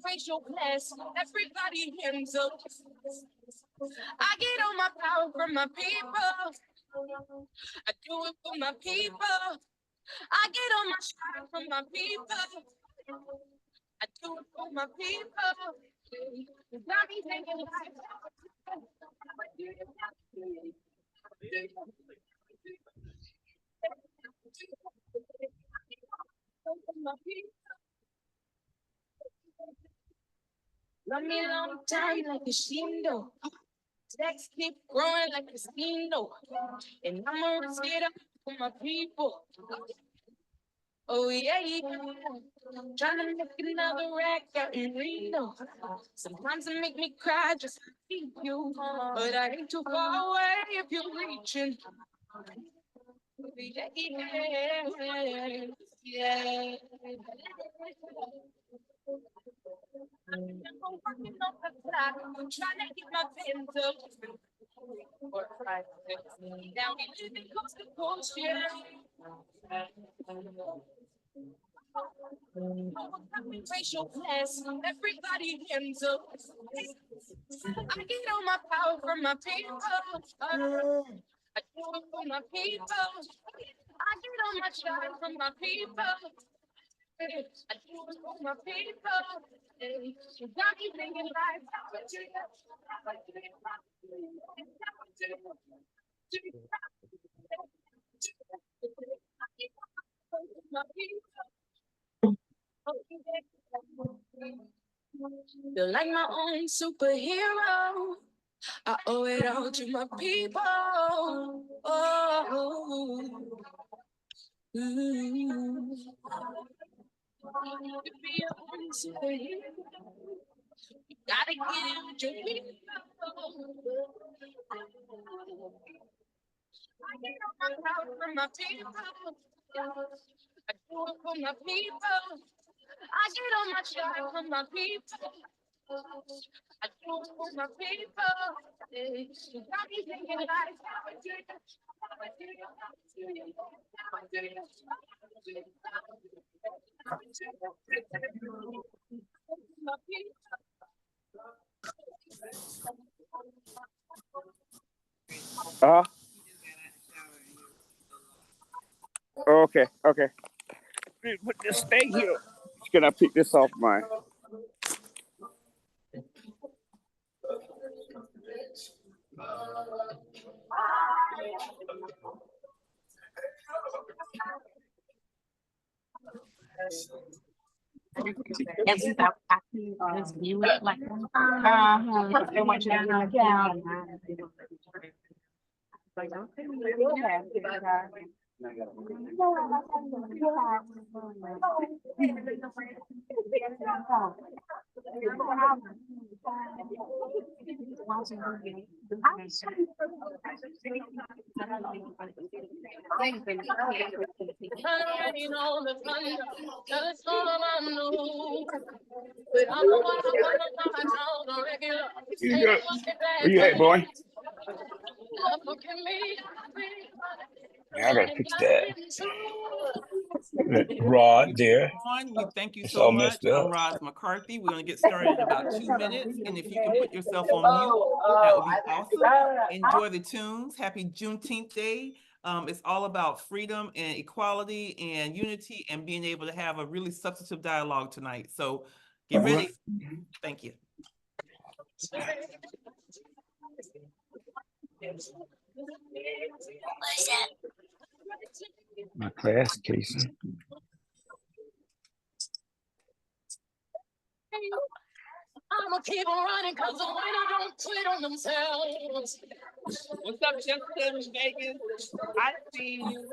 racial class. Everybody hands up. I get all my power from my people. I do it for my people. I get all my shine from my people. I do it for my people. Got me thinking like love me a long time like a shindo. Sex keep growing like a steamboat. And I'm gonna get up for my people. Oh yeah, trying to make another rack out in Reno. Sometimes it make me cry just to see you, but I ain't too far away if you're reaching. Yeah, yeah. I'm working on the clock, I'm trying to get my pins up. 4, 5, 6. Now we living coast to coast, yeah. Racial class, everybody hands up. I get all my power from my people. I do it for my people. I get all my shine from my people. I do it for my people. You got me thinking like feel like my own superhero. I owe it all to my people. Oh, to be your own superhero, you gotta get it with your people. I get all my power from my people. I do it for my people. I get all my shine from my people. I do it for my people. You got me thinking like Okay, okay. Put this thing here. Can I pick this off my? And without acting, just view it like they want you to get the down. you know the thunder, it's all about new. But I'm the one I told the regular. Where you at, boy? Look at me. Yeah, I gotta fix that. Rod there. Thank you It's so all much. messed up. I'm Roz McCarthy. We're going to get started in about 2 minutes. And if you can put yourself on mute, that would be awesome. Enjoy the tunes. Happy Juneteenth Day. It's all about freedom and equality and unity and being able to have a really substantive dialogue tonight. So get ready. Thank you. My class case. I'm gonna keep on running because the winner don't quit on themselves. What's up, Jessica in Vegas? I see you.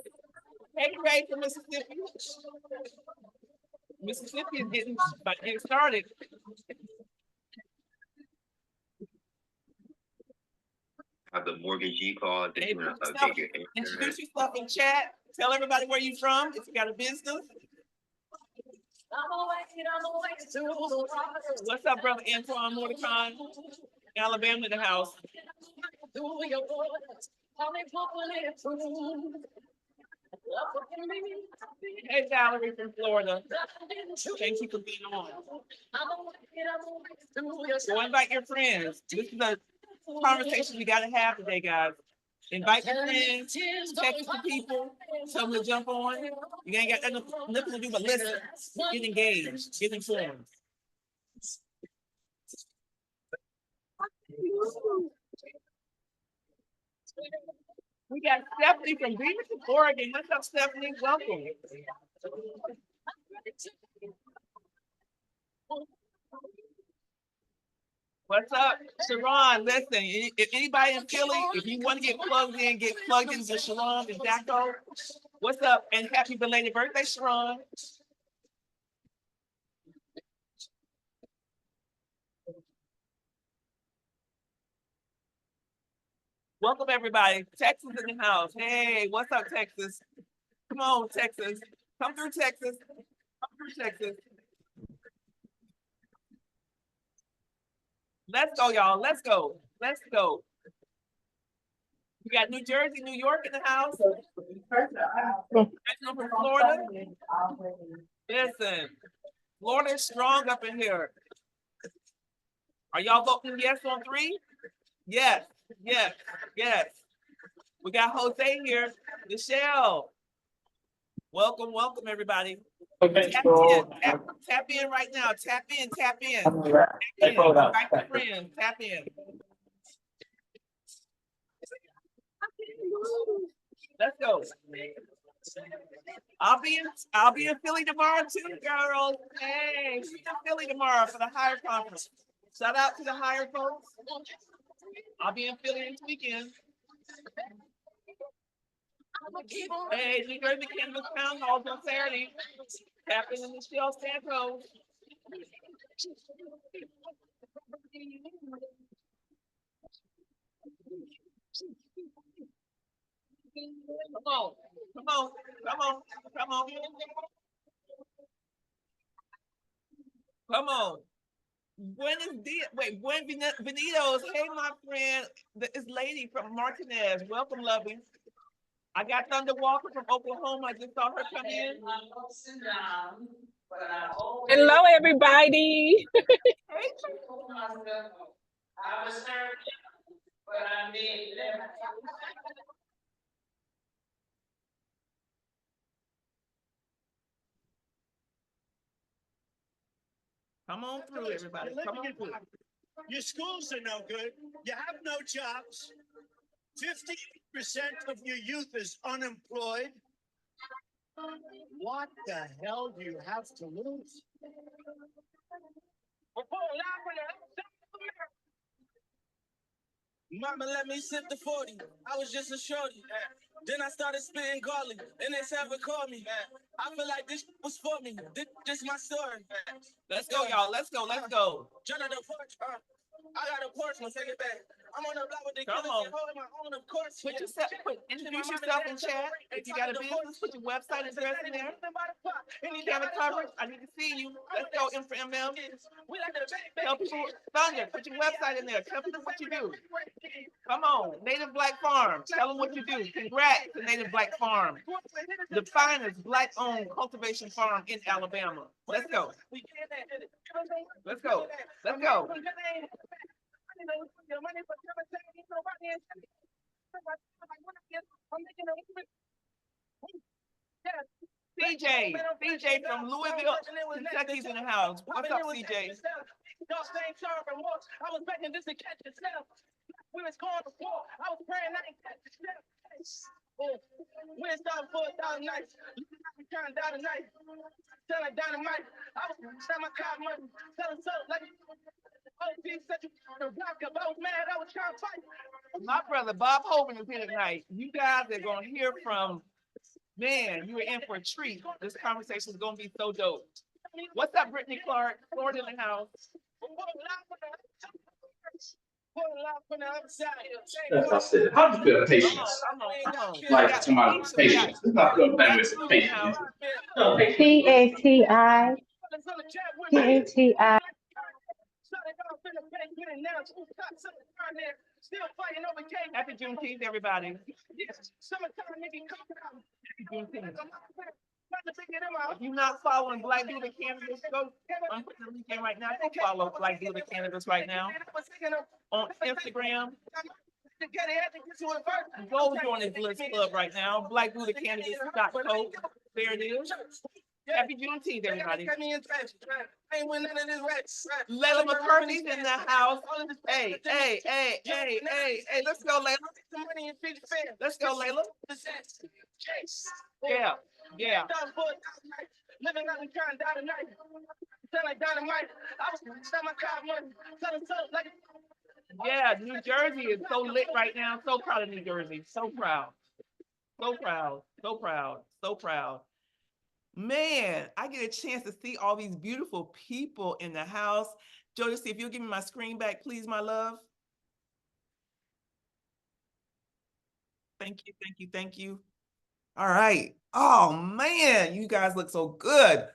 Hey, Ray from Mississippi. Mississippi is getting started. Have the mortgagee call. Hey, introduce yourself in chat. Tell everybody where you're from if you got a business. What's up, brother Antoine Mordecai? Alabama in the house. Hey, Valerie from Florida. Thank you for being on. So invite your friends. This is a conversation we gotta have today, guys. Invite your friends, text the people, tell them to jump on. You ain't got nothing to do but listen, get engaged, get informed. We got Stephanie from Beaverton, Oregon. What's up, Stephanie? Welcome. What's up, Sharon? Listen, if anybody in Philly, if you want to get plugged into Sharon and Jacko. What's up? And happy belated birthday, Sharon. Welcome, everybody. Texas in the house. Hey, what's up, Texas? Come on, Texas. Come through, Texas. Come through, Texas. Let's go, y'all. Let's go. Let's go. We got New Jersey, New York in the house. From Florida. Listen, Florida is strong up in here. Are y'all voting yes on 3? Yes, yes, yes. We got Jose here. Michelle. Welcome, welcome, everybody. Tap in right now. Tap in. Tap in. Invite your friends. Tap in. Let's go. I'll be in Philly tomorrow too, girls. Hey, see you in Philly tomorrow for the Hire Conference. Shout out to the Hire folks. I'll be in Philly this weekend. Hey, New Jersey Cannabis Townhall on Saturday. Happening in the Shell Santos. Come on, come on, come on, come on. Come on. Buen Venidos. Hey, my friend. This lady from Martinez. Welcome, lovey. I got Thunder Walker from Oklahoma. I just saw her come in. Hello, everybody. Come on through, everybody. Come on through. Your schools are no good. You have no jobs. 50% of your youth is unemployed. What the hell do you have to lose? Mama let me sip the 40. I was just a shorty. Then I started spitting garlic, and they said call me. I feel like this was for me. This just my story. Let's go, y'all. Let's go. Let's go. Jump on the porch. I got a porch. Let's take it back. I'm on the block with the Come killers on. and holding my own, of course. Introduce yourself in chat. If you got a business, put your website address in there. Camera coverage. I need to see you. Let's go, M4MM. Tell people, Thunder, put your website in there. Tell people what you do. Come on, Native Black Farm. Tell them what you do. Congrats to Native Black Farm, the finest Black-owned cultivation farm in Alabama. Let's go. Let's go. Let's go. CJ from Louisville, Kentucky's in the house. What's up, CJ? I was begging this to catch yourself. We was going to war. I was praying I ain't catch yourself. We ain't starting for 1,000 nights. We trying down tonight. Selling dynamite. I was selling my car money. Selling soap like OG said you the rock up. I was mad. I was trying to fight. My brother Bob Hoban is here tonight. You guys are going to hear from, man, you were in for a treat. This conversation is going to be so dope. What's up, Brittany Clark? Florida in the house. That's it. How do you feel patience? Like to my patience. It's not good bandwidth of patience. PATI. PATI. Happy Juneteenth, everybody. If you're not following Black Buddha Cannabis, go. I'm putting the link in right now. Go follow Black Buddha Cannabis right now on Instagram. Go join the Bliss Club right now. Black Buddha Cannabis.co. There it is. Happy Juneteenth, everybody. Layla McCarthy's in the house. Hey, hey, hey, hey, hey, hey, let's go, Layla. Let's go, Layla. Yeah, yeah. Living out in trying to die tonight. Sound like dynamite. I was selling my car money. Selling like. Yeah, New Jersey is so lit right now. So proud of New Jersey. So proud. So proud. So proud. So proud. Man, I get a chance to see all these beautiful people in the house. Jodeci, if you'll give me my screen back, please, my love. Thank you, thank you, thank you. All right. Oh, man, you guys look so good.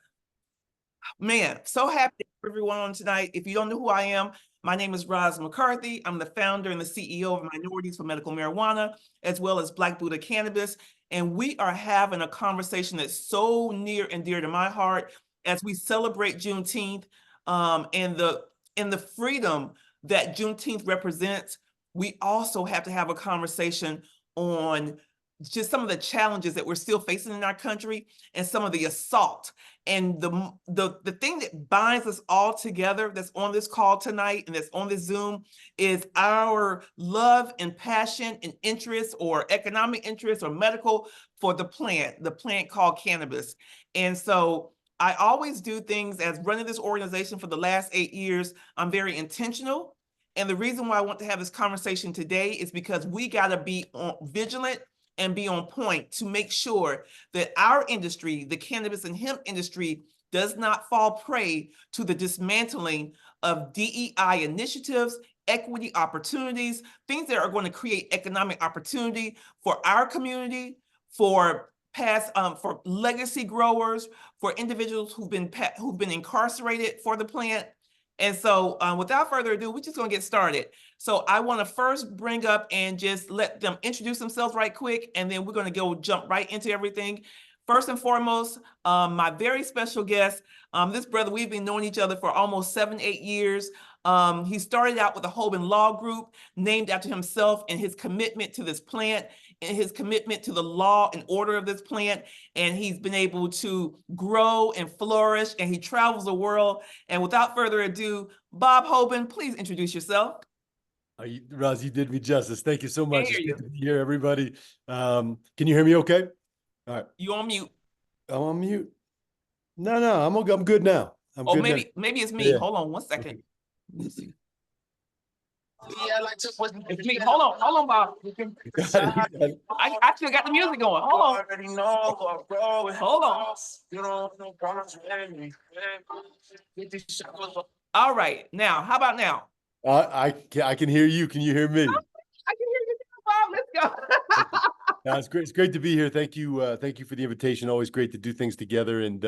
Man, so happy to have everyone on tonight. If you don't know who I am, my name is Roz McCarthy. I'm the founder and the CEO of Minorities for Medical Marijuana, as well as Black Buddha Cannabis. And we are having a conversation that's so near and dear to my heart as we celebrate Juneteenth and the freedom that Juneteenth represents. We also have to have a conversation on just some of the challenges that we're still facing in our country and some of the assault. And the thing that binds us all together that's on this call tonight and that's on this Zoom is our love and passion and interest or economic interest or medical for the plant called cannabis. And so I always do things as running this organization for the last 8 years. I'm very intentional. And the reason why I want to have this conversation today is because we got to be vigilant and be on point to make sure that our industry, the cannabis and hemp industry, does not fall prey to the dismantling of DEI initiatives, equity opportunities, things that are going to create economic opportunity for our community, for for legacy growers, for individuals who've been incarcerated for the plant. And so without further ado, we're just going to get started. So I want to first bring up and just let them introduce themselves right quick, and then we're going to jump right into everything. First and foremost, my very special guest, this brother, we've been knowing each other for almost 7-8 years. He started out with the Hoban Law Group, named after himself and his commitment to this plant and his commitment to the law and order of this plant. And he's been able to grow and flourish, and he travels the world. And without further ado, Bob Hoban, please introduce yourself. Roz, you did me justice. Thank you so much. It's good to be here, everybody. Can you hear me okay? All right. You on mute? I'm on mute. No, I'm good now. Maybe it's me. Yeah. Hold on one second. Okay. It's me. Hold on, Bob. I still got the music going. Hold on. All right. Now, how about now? I can hear you. Can you hear me? I can hear you now, Bob. Let's go. No, it's great. It's great to be here. Thank you for the invitation. Always great to do things together, and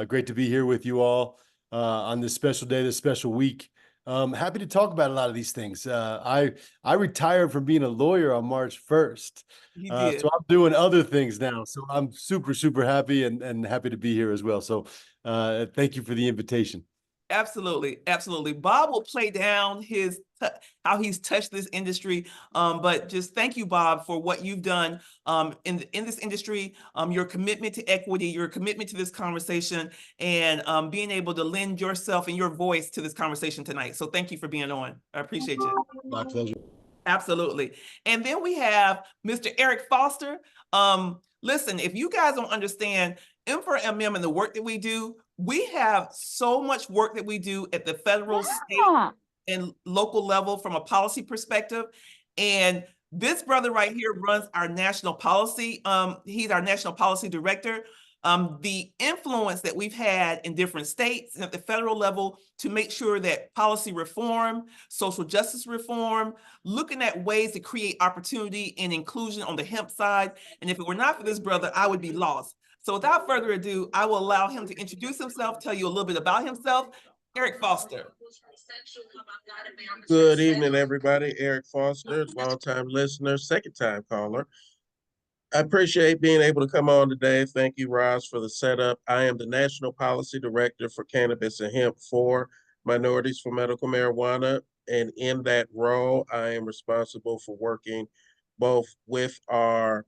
great to be here with you all on this special day, this special week. Happy to talk about a lot of these things. I retired from being a lawyer on March 1st. So I'm doing other things now. So I'm super, super happy and happy to be here as well. So thank you for the invitation. Absolutely. Absolutely. Bob will play down how he's touched this industry. But just thank you, Bob, for what you've done in this industry, your commitment to equity, your commitment to this conversation, and being able to lend yourself and your voice to this conversation tonight. So thank you for being on. I appreciate you. My pleasure. Absolutely. And then we have Mr. Eric Foster. Listen, if you guys don't understand M4MM and the work that we do, we have so much work that we do at the federal, state, and local level from a policy perspective. And this brother right here runs our national policy. He's our national policy director. The influence that we've had in different states and at the federal level to make sure that policy reform, social justice reform, looking at ways to create opportunity and inclusion on the hemp side. And if it were not for this brother, I would be lost. So without further ado, I will allow him to introduce himself, tell you a little bit about himself. Eric Foster. Good evening, everybody. Eric Foster, long-time listener, second-time caller. I appreciate being able to come on today. Thank you, Roz, for the setup. I am the National Policy Director for Cannabis and Hemp for Minorities for Medical Marijuana. And in that role, I am responsible for working both with our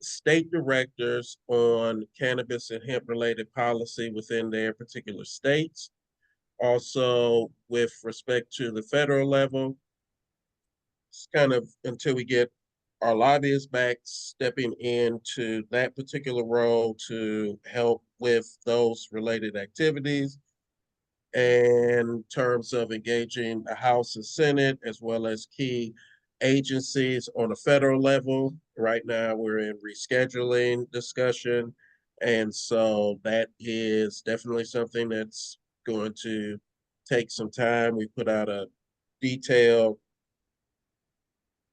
state directors on cannabis and hemp related policy within their particular states. Also, with respect to the federal level, it's kind of until we get our lobbyists back stepping into that particular role to help with those related activities in terms of engaging the House and Senate, as well as key agencies on a federal level. Right now, we're in rescheduling discussion. And so that is definitely something that's going to take some time. We put out a detailed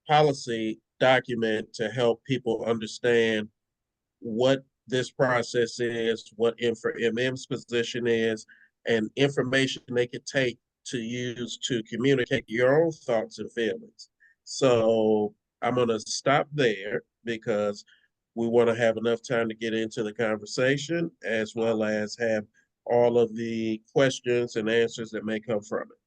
policy document to help people understand what this process is, what M4MM's position is, and information they could take to use to communicate your own thoughts and feelings. So I'm going to stop there because we want to have enough time to get into the conversation as well as have all of the questions and answers that may come from it.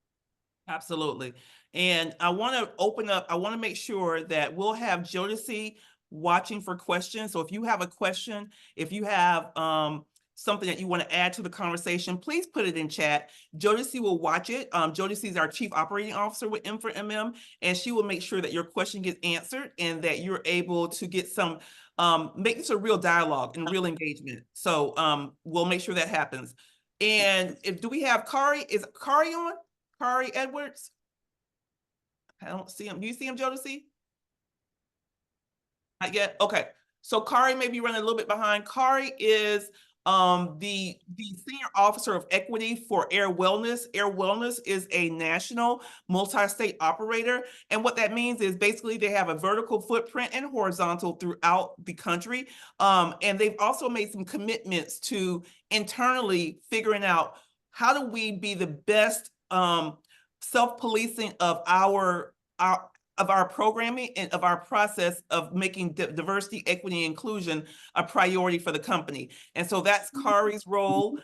Absolutely. And I want to open up, I want to make sure that we'll have Jodeci watching for questions. So if you have a question, if you have something that you want to add to the conversation, please put it in chat. Jodeci will watch it. Jodeci is our Chief Operating Officer with M4MM, and she will make sure that your question gets answered and that you're able to get some, make this a real dialogue and real engagement. So we'll make sure that happens. And do we have Kari? Is Kari on? Kari Edwards? I don't see him. Do you see him, Jodeci? Not yet. Okay. So Kari may be running a little bit behind. Kari is the senior officer of equity for Air Wellness. Air Wellness is a national multi-state operator. And what that means is basically they have a vertical footprint and horizontal throughout the country. And they've also made some commitments to internally figuring out how do we be the best self-policing of our programming and of our process of making diversity, equity, and inclusion a priority for the company. And so that's Kari's role.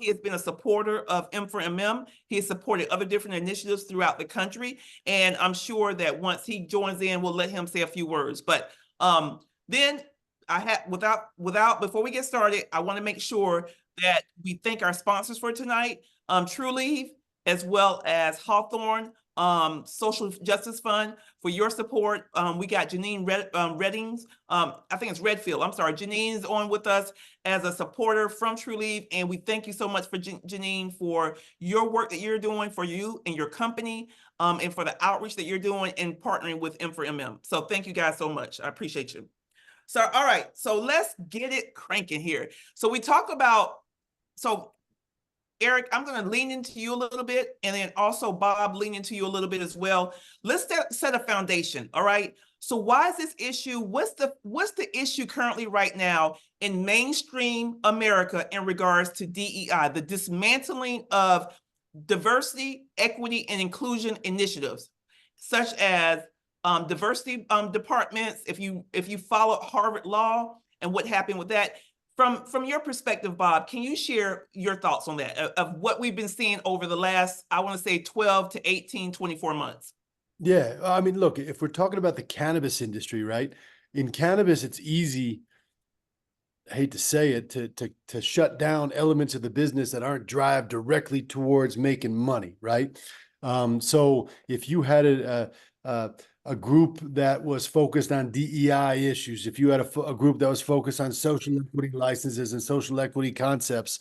He has been a supporter of M4MM. He has supported other different initiatives throughout the country. And I'm sure that once he joins in, we'll let him say a few words. But then I have, before we get started, I want to make sure that we thank our sponsors for tonight, Trulieve, as well as Hawthorne Social Justice Fund for your support. We got Janine Reddings, I think it's Redfield. I'm sorry. Janine's on with us as a supporter from Trulieve, and we thank you so much for Janine for your work that you're doing for you and your company, and for the outreach that you're doing and partnering with M4MM. So thank you guys so much. I appreciate you. So, all right. So let's get it cranking here. So we talk about, so Eric, I'm going to lean into you a little bit, and then also Bob, lean into you a little bit as well. Let's set a foundation. All right. So why is this issue? What's the issue currently right now in mainstream America in regards to DEI, the dismantling of diversity, equity, and inclusion initiatives, such as diversity departments? If you follow Harvard Law and what happened with that. From your perspective, Bob, can you share your thoughts on that, of what we've been seeing over the last, I want to say 12 to 18, 24 months? Yeah. I mean, look, if we're talking about the cannabis industry, right? In cannabis, it's easy, I hate to say it, to shut down elements of the business that aren't drive directly towards making money, right? So if you had a group that was focused on DEI issues, if you had a group that was focused on social equity licenses and social equity concepts,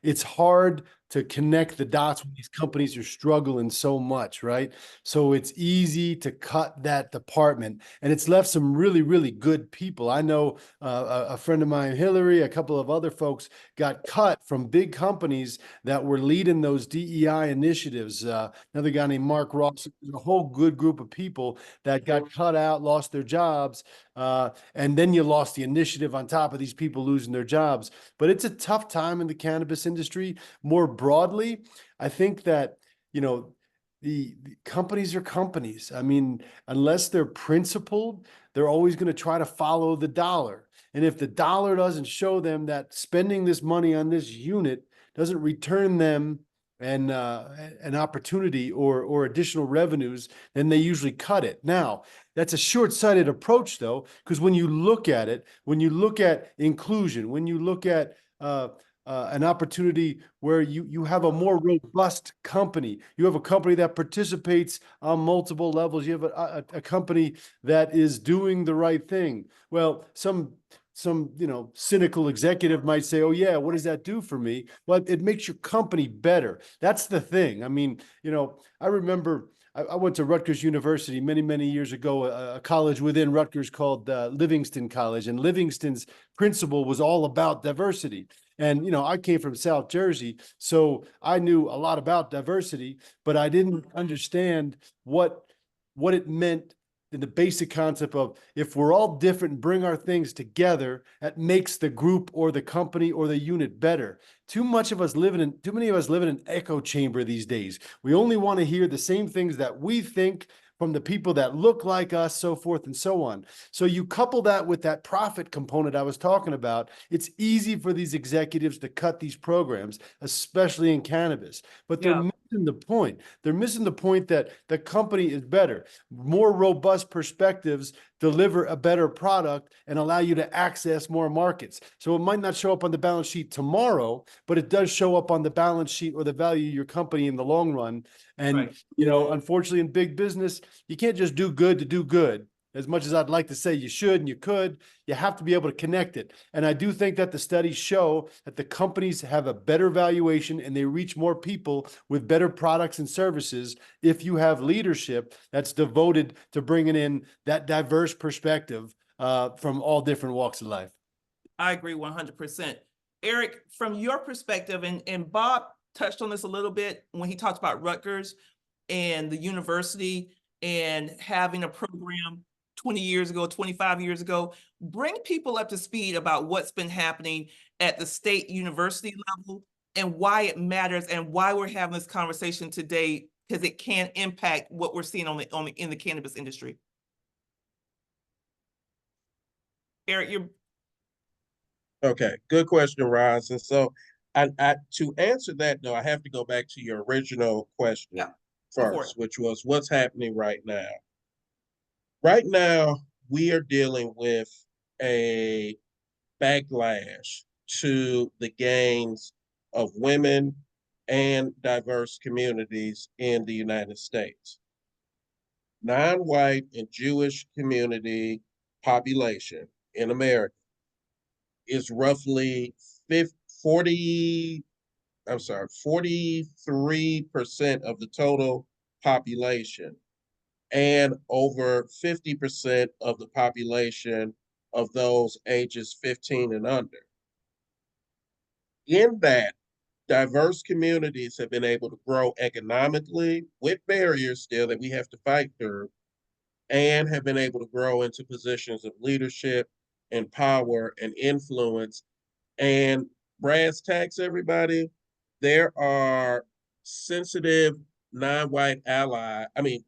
it's hard to connect the dots when these companies are struggling so much, right? So it's easy to cut that department, and it's left some really, really good people. I know a friend of mine, Hillary, a couple of other folks got cut from big companies that were leading those DEI initiatives. Another guy named Mark Ross, a whole good group of people that got cut out, lost their jobs. And then you lost the initiative on top of these people losing their jobs. But it's a tough time in the cannabis industry. More broadly, I think that, the companies are companies. I mean, unless they're principled, they're always going to try to follow the dollar. And if the dollar doesn't show them that spending this money on this unit doesn't return them an opportunity or additional revenues, then they usually cut it. Now, that's a short-sighted approach, though, because when you look at it, when you look at inclusion, when you look at an opportunity where you have a more robust company, you have a company that participates on multiple levels, you have a company that is doing the right thing. Well, some cynical executive might say, oh yeah, what does that do for me? Well, it makes your company better. That's the thing. I mean, I remember I went to Rutgers University many years ago, a college within Rutgers called Livingston College, and Livingston's principle was all about diversity. And, I came from South Jersey, so I knew a lot about diversity, but I didn't understand what it meant in the basic concept of if we're all different and bring our things together, that makes the group or the company or the unit better. Too many of us live in an echo chamber these days. We only want to hear the same things that we think from the people that look like us, so forth and so on. So you couple that with that profit component I was talking about, it's easy for these executives to cut these programs, especially in cannabis. But they're missing the point. They're missing the point that the company is better. More robust perspectives deliver a better product and allow you to access more markets. So it might not show up on the balance sheet tomorrow, but it does show up on the balance sheet or the value of your company in the long run. And, Right. Unfortunately in big business, you can't just do good to do good. As much as I'd like to say you should and you could, you have to be able to connect it. And I do think that the studies show that the companies have a better valuation and they reach more people with better products and services if you have leadership that's devoted to bringing in that diverse perspective from all different walks of life. I agree 100%. Eric, from your perspective, and Bob touched on this a little bit when he talked about Rutgers and the university and having a program 20 years ago, 25 years ago, bring people up to speed about what's been happening at the state university level and why it matters and why we're having this conversation today, because it can impact what we're seeing in the cannabis industry. Eric, you're Okay, good question, Roz. And so I to answer that though, I have to go back to your original question first, which was what's happening right now. Right now, we are dealing with a backlash to the gains of women and diverse communities in the United States. Non-white and Jewish community population in America is roughly 43% of the total population, and over 50% of the population of those ages 15 and under. In that, diverse communities have been able to grow economically with barriers still that we have to fight through, and have been able to grow into positions of leadership and power and influence. And brass tacks, everybody, there are sensitive non-white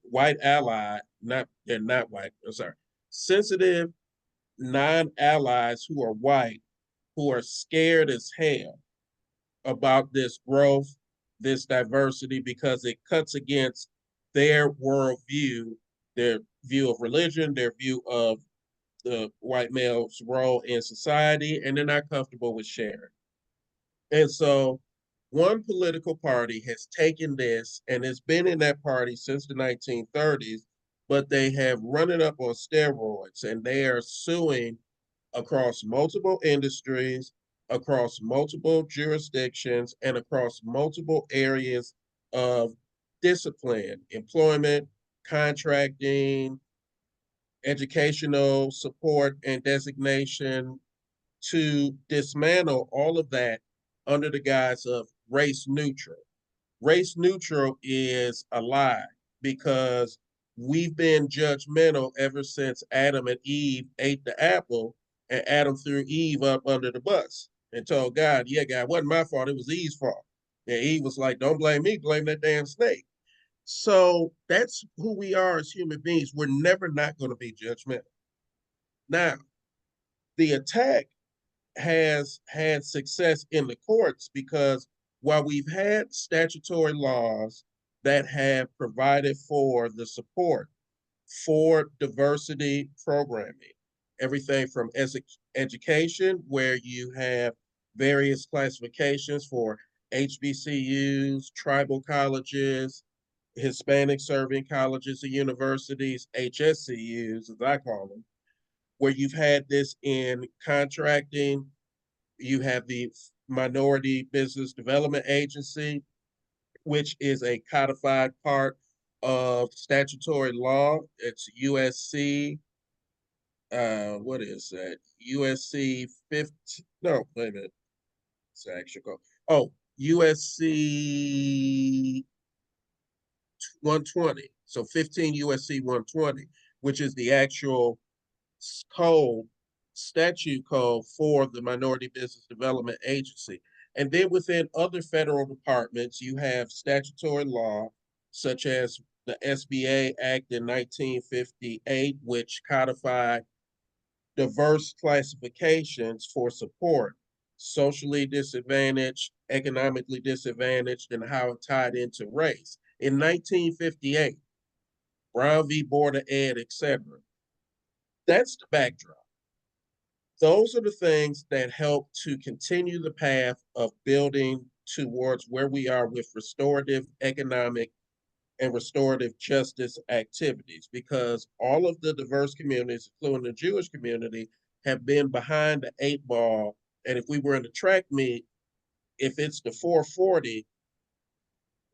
white ally, they're not white, I'm sorry, sensitive non-allies who are white, who are scared as hell about this growth, this diversity, because it cuts against their worldview, their view of religion, their view of the white male's role in society, and they're not comfortable with sharing. And so one political party has taken this and has been in that party since the 1930s, but they have run it up on steroids, and they are suing across multiple industries, across multiple jurisdictions, and across multiple areas of discipline, employment, contracting, educational support and designation, to dismantle all of that under the guise of race neutral. Race neutral is a lie, because we've been judgmental ever since Adam and Eve ate the apple, and Adam threw Eve up under the bus and told God, yeah, God, it wasn't my fault, it was Eve's fault. And Eve was like, don't blame me, blame that damn snake. So that's who we are as human beings. We're never not going to be judgmental. Now, the attack has had success in the courts because while we've had statutory laws that have provided for the support for diversity programming, everything from education, where you have various classifications for HBCUs, tribal colleges, Hispanic serving colleges and universities, HSCUs, as I call them, where you've had this in contracting. You have the Minority Business Development Agency, which is a codified part of statutory law. It's USC, what is that? USC 50, no, wait a minute. It's actually called, oh, USC 120. So 15 USC 120, which is the actual code, statute code for the Minority Business Development Agency. And then within other federal departments, you have statutory law, such as the SBA Act in 1958, which codified diverse classifications for support, socially disadvantaged, economically disadvantaged, and how it tied into race. In 1958, Brown v. Board of Ed, etc. That's the backdrop. Those are the things that help to continue the path of building towards where we are with restorative economic and restorative justice activities, because all of the diverse communities, including the Jewish community, have been behind the 8 ball. And if we were in the track meet, if it's the 440,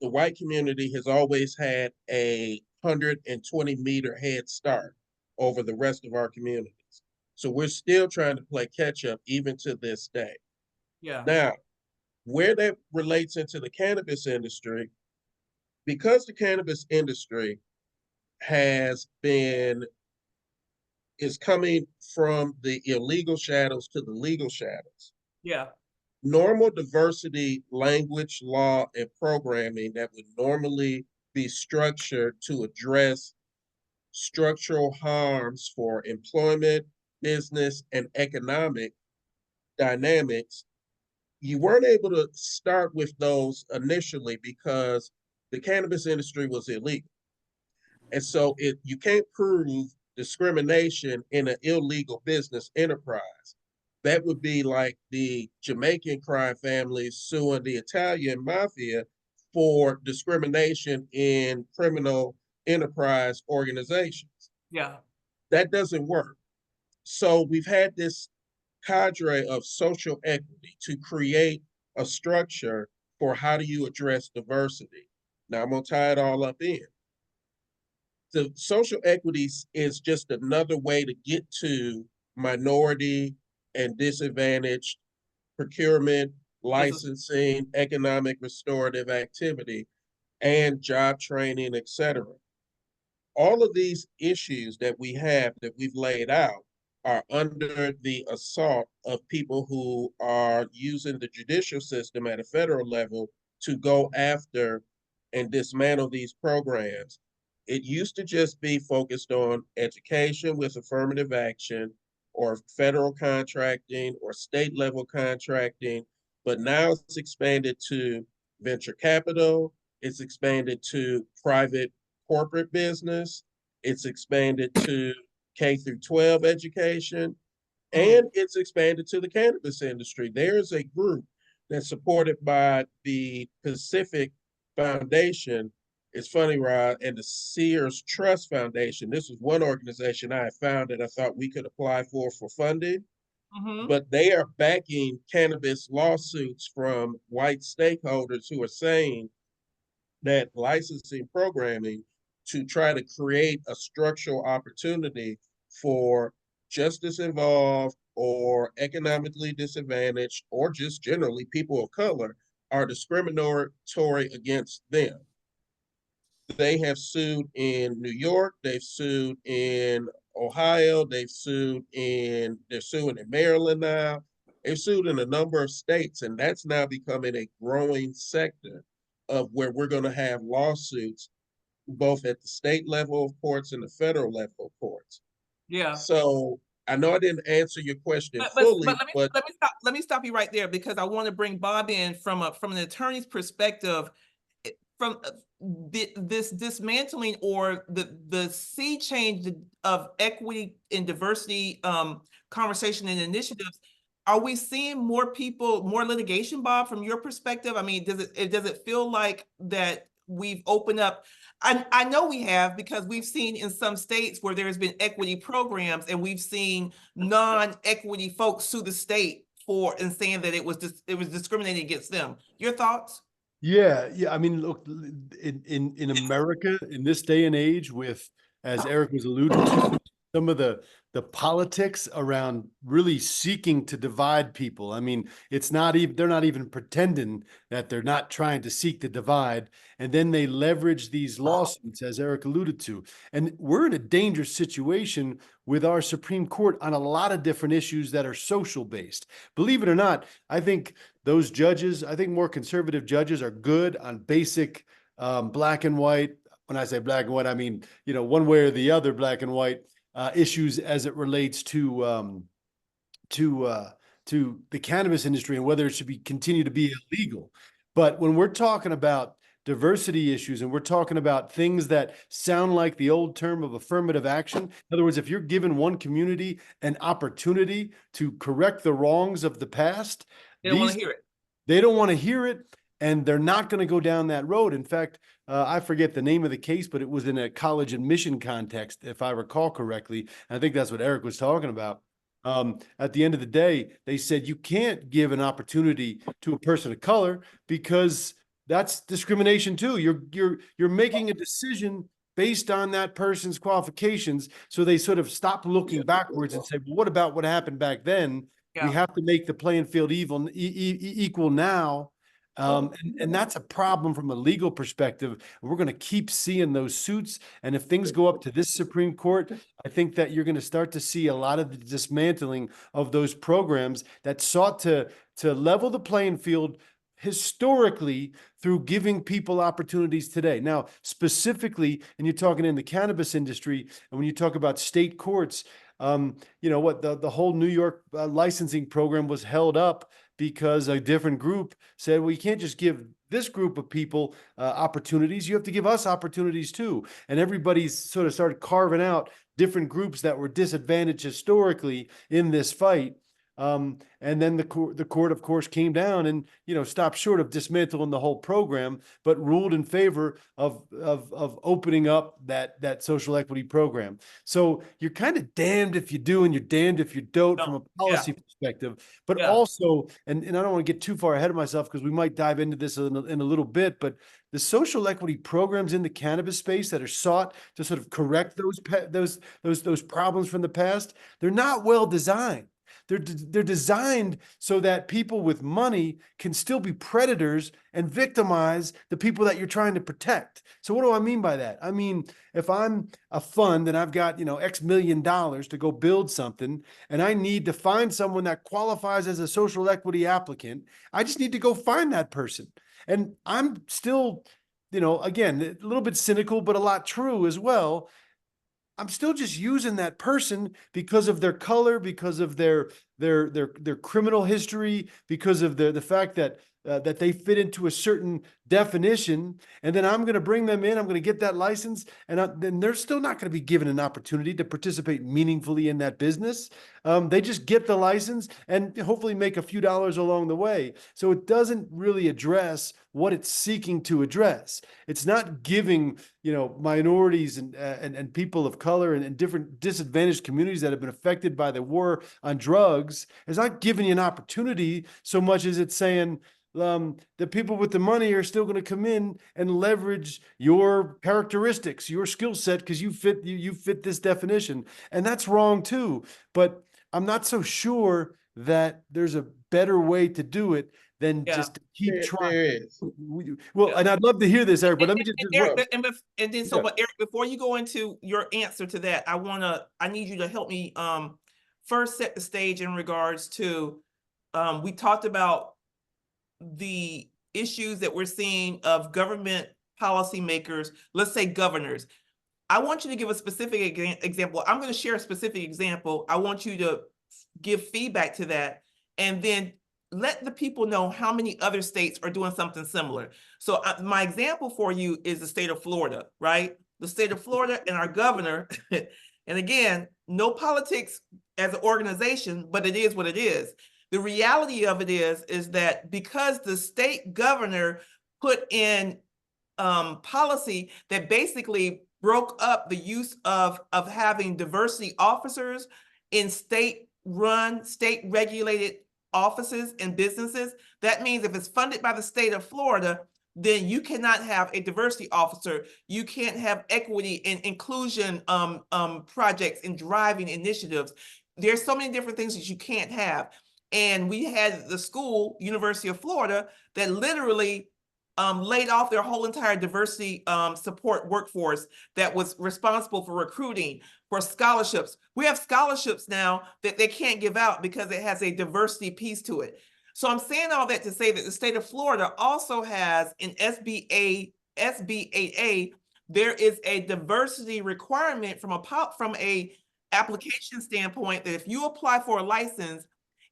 the white community has always had a 120-meter head start over the rest of our communities. So we're still trying to play catch up even to this day. Yeah. Now, where that relates into the cannabis industry, because the cannabis industry is coming from the illegal shadows to the legal shadows. Yeah. Normal diversity language, law, and programming that would normally be structured to address structural harms for employment, business, and economic dynamics, you weren't able to start with those initially because the cannabis industry was illegal. And so you can't prove discrimination in an illegal business enterprise. That would be like the Jamaican crime families suing the Italian mafia for discrimination in criminal enterprise organizations. Yeah. That doesn't work. So we've had this cadre of social equity to create a structure for how do you address diversity. Now I'm going to tie it all up in. The social equities is just another way to get to minority and disadvantaged procurement, licensing, economic restorative activity, and job training, etc. All of these issues that we've laid out are under the assault of people who are using the judicial system at a federal level to go after and dismantle these programs. It used to just be focused on education with affirmative action or federal contracting or state level contracting, but now it's expanded to venture capital, it's expanded to private corporate business, it's expanded to K through 12 education, and it's expanded to the cannabis industry. There's a group that's supported by the Pacific Foundation. It's funny, Rod, and the Sears Trust Foundation. This is one organization I found that I thought we could apply for funding, but they are backing cannabis lawsuits from white stakeholders who are saying that licensing programming to try to create a structural opportunity for justice involved or economically disadvantaged or just generally people of color are discriminatory against them. They have sued in New York, they've sued in Ohio, they're suing in Maryland now. They've sued in a number of states, and that's now becoming a growing sector of where we're going to have lawsuits both at the state level of courts and the federal level of courts. Yeah. So I know I didn't answer your question But fully, let me stop you right there, because I want to bring Bob in from an attorney's perspective, from this dismantling or the sea change of equity and diversity conversation and initiatives. Are we seeing more litigation, Bob, from your perspective? I mean, does it feel like that we've opened up? I know we have, because we've seen in some states where there's been equity programs, and we've seen non-equity folks sue the state and saying that it was discriminating against them. Your thoughts? Yeah. I mean, look, in America, in this day and age, with, as Eric was alluding to, some of the politics around really seeking to divide people. I mean, they're not even pretending that they're not trying to seek to divide. And then they leverage these lawsuits, as Eric alluded to. And we're in a dangerous situation with our Supreme Court on a lot of different issues that are social based. Believe it or not, I think those judges, I think more conservative judges are good on basic black and white. When I say black and white, I mean, one way or the other, black and white issues as it relates to the cannabis industry and whether it should continue to be illegal. But when we're talking about diversity issues and we're talking about things that sound like the old term of affirmative action, in other words, if you're given one community an opportunity to correct the wrongs of the past, they don't want to hear it. They don't want to hear it, and they're not going to go down that road. In fact, I forget the name of the case, but it was in a college admission context, if I recall correctly. And I think that's what Eric was talking about. At the end of the day, they said you can't give an opportunity to a person of color because that's discrimination too. You're making a decision based on that person's qualifications. So they sort of stop looking backwards and say, well, what about what happened back then? Yeah. We have to make the playing field equal now. And that's a problem from a legal perspective. We're going to keep seeing those suits. And if things go up to this Supreme Court, I think that you're going to start to see a lot of the dismantling of those programs that sought to level the playing field historically through giving people opportunities today. Now, specifically, and you're talking in the cannabis industry, and when you talk about state courts, the whole New York licensing program was held up because a different group said, well, you can't just give this group of people opportunities. You have to give us opportunities too. And everybody's sort of started carving out different groups that were disadvantaged historically in this fight. And then the court, of course, came down and, stopped short of dismantling the whole program, but ruled in favor of opening up that social equity program. So you're kind of damned if you do and you're damned if you don't from a policy perspective, but also, and I don't want to get too far ahead of myself because we might dive into this in a little bit, but the social equity programs in the cannabis space that are sought to sort of correct those problems from the past, they're not well designed. They're designed so that people with money can still be predators and victimize the people that you're trying to protect. So what do I mean by that? I mean, if I'm a fund and I've got, X million dollars to go build something, and I need to find someone that qualifies as a social equity applicant, I just need to go find that person. And I'm still, again, a little bit cynical, but a lot true as well. I'm still just using that person because of their color, because of their criminal history, because of the fact that they fit into a certain definition. And then I'm going to bring them in. I'm going to get that license. And then they're still not going to be given an opportunity to participate meaningfully in that business. They just get the license and hopefully make a few dollars along the way. So it doesn't really address what it's seeking to address. It's not giving, minorities and people of color and different disadvantaged communities that have been affected by the war on drugs. It's not giving you an opportunity so much as it's saying, the people with the money are still going to come in and leverage your characteristics, your skill set, because you fit this definition. And that's wrong too. But I'm not so sure that there's a better way to do it than just to keep trying. And I'd love to hear this, Eric, but let me just But Eric, before you go into your answer to that, I need you to help me first set the stage in regards to we talked about the issues that we're seeing of government policymakers, let's say governors. I want you to give a specific example. I'm going to share a specific example. I want you to give feedback to that, and then let the people know how many other states are doing something similar. So my example for you is the state of Florida, right? The state of Florida and our governor, and again, no politics as an organization, but it is what it is. The reality of it is that because the state governor put in policy that basically broke up the use of having diversity officers in state-run, state-regulated offices and businesses. That means if it's funded by the state of Florida, then you cannot have a diversity officer. You can't have equity and inclusion projects and driving initiatives. There's so many different things that you can't have. And we had the school, University of Florida, that literally laid off their whole entire diversity support workforce that was responsible for recruiting, for scholarships. We have scholarships now that they can't give out because it has a diversity piece to it. So I'm saying all that to say that the state of Florida also has in SB 8A, there is a diversity requirement from a application standpoint that if you apply for a license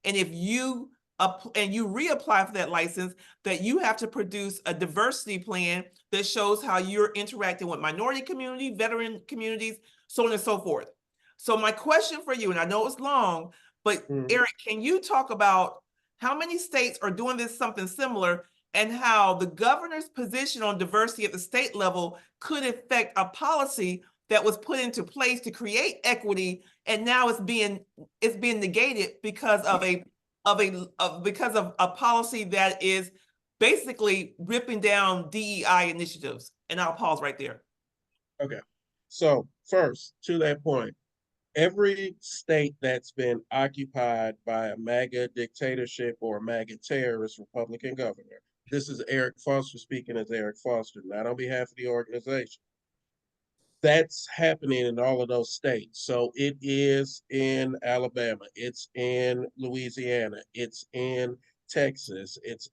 and if you reapply for that license, that you have to produce a diversity plan that shows how you're interacting with minority community, veteran communities, so on and so forth. So my question for you, and I know it's long, but Eric, can you talk about how many states are doing this something similar and how the governor's position on diversity at the state level could affect a policy that was put into place to create equity, and now it's being negated because of a policy that is basically ripping down DEI initiatives. And I'll pause right there. Okay. So first, to that point, every state that's been occupied by a MAGA dictatorship or a MAGA terrorist Republican governor, this is Eric Foster speaking as Eric Foster, not on behalf of the organization. That's happening in all of those states. So it is in Alabama, it's in Louisiana, it's in Texas, it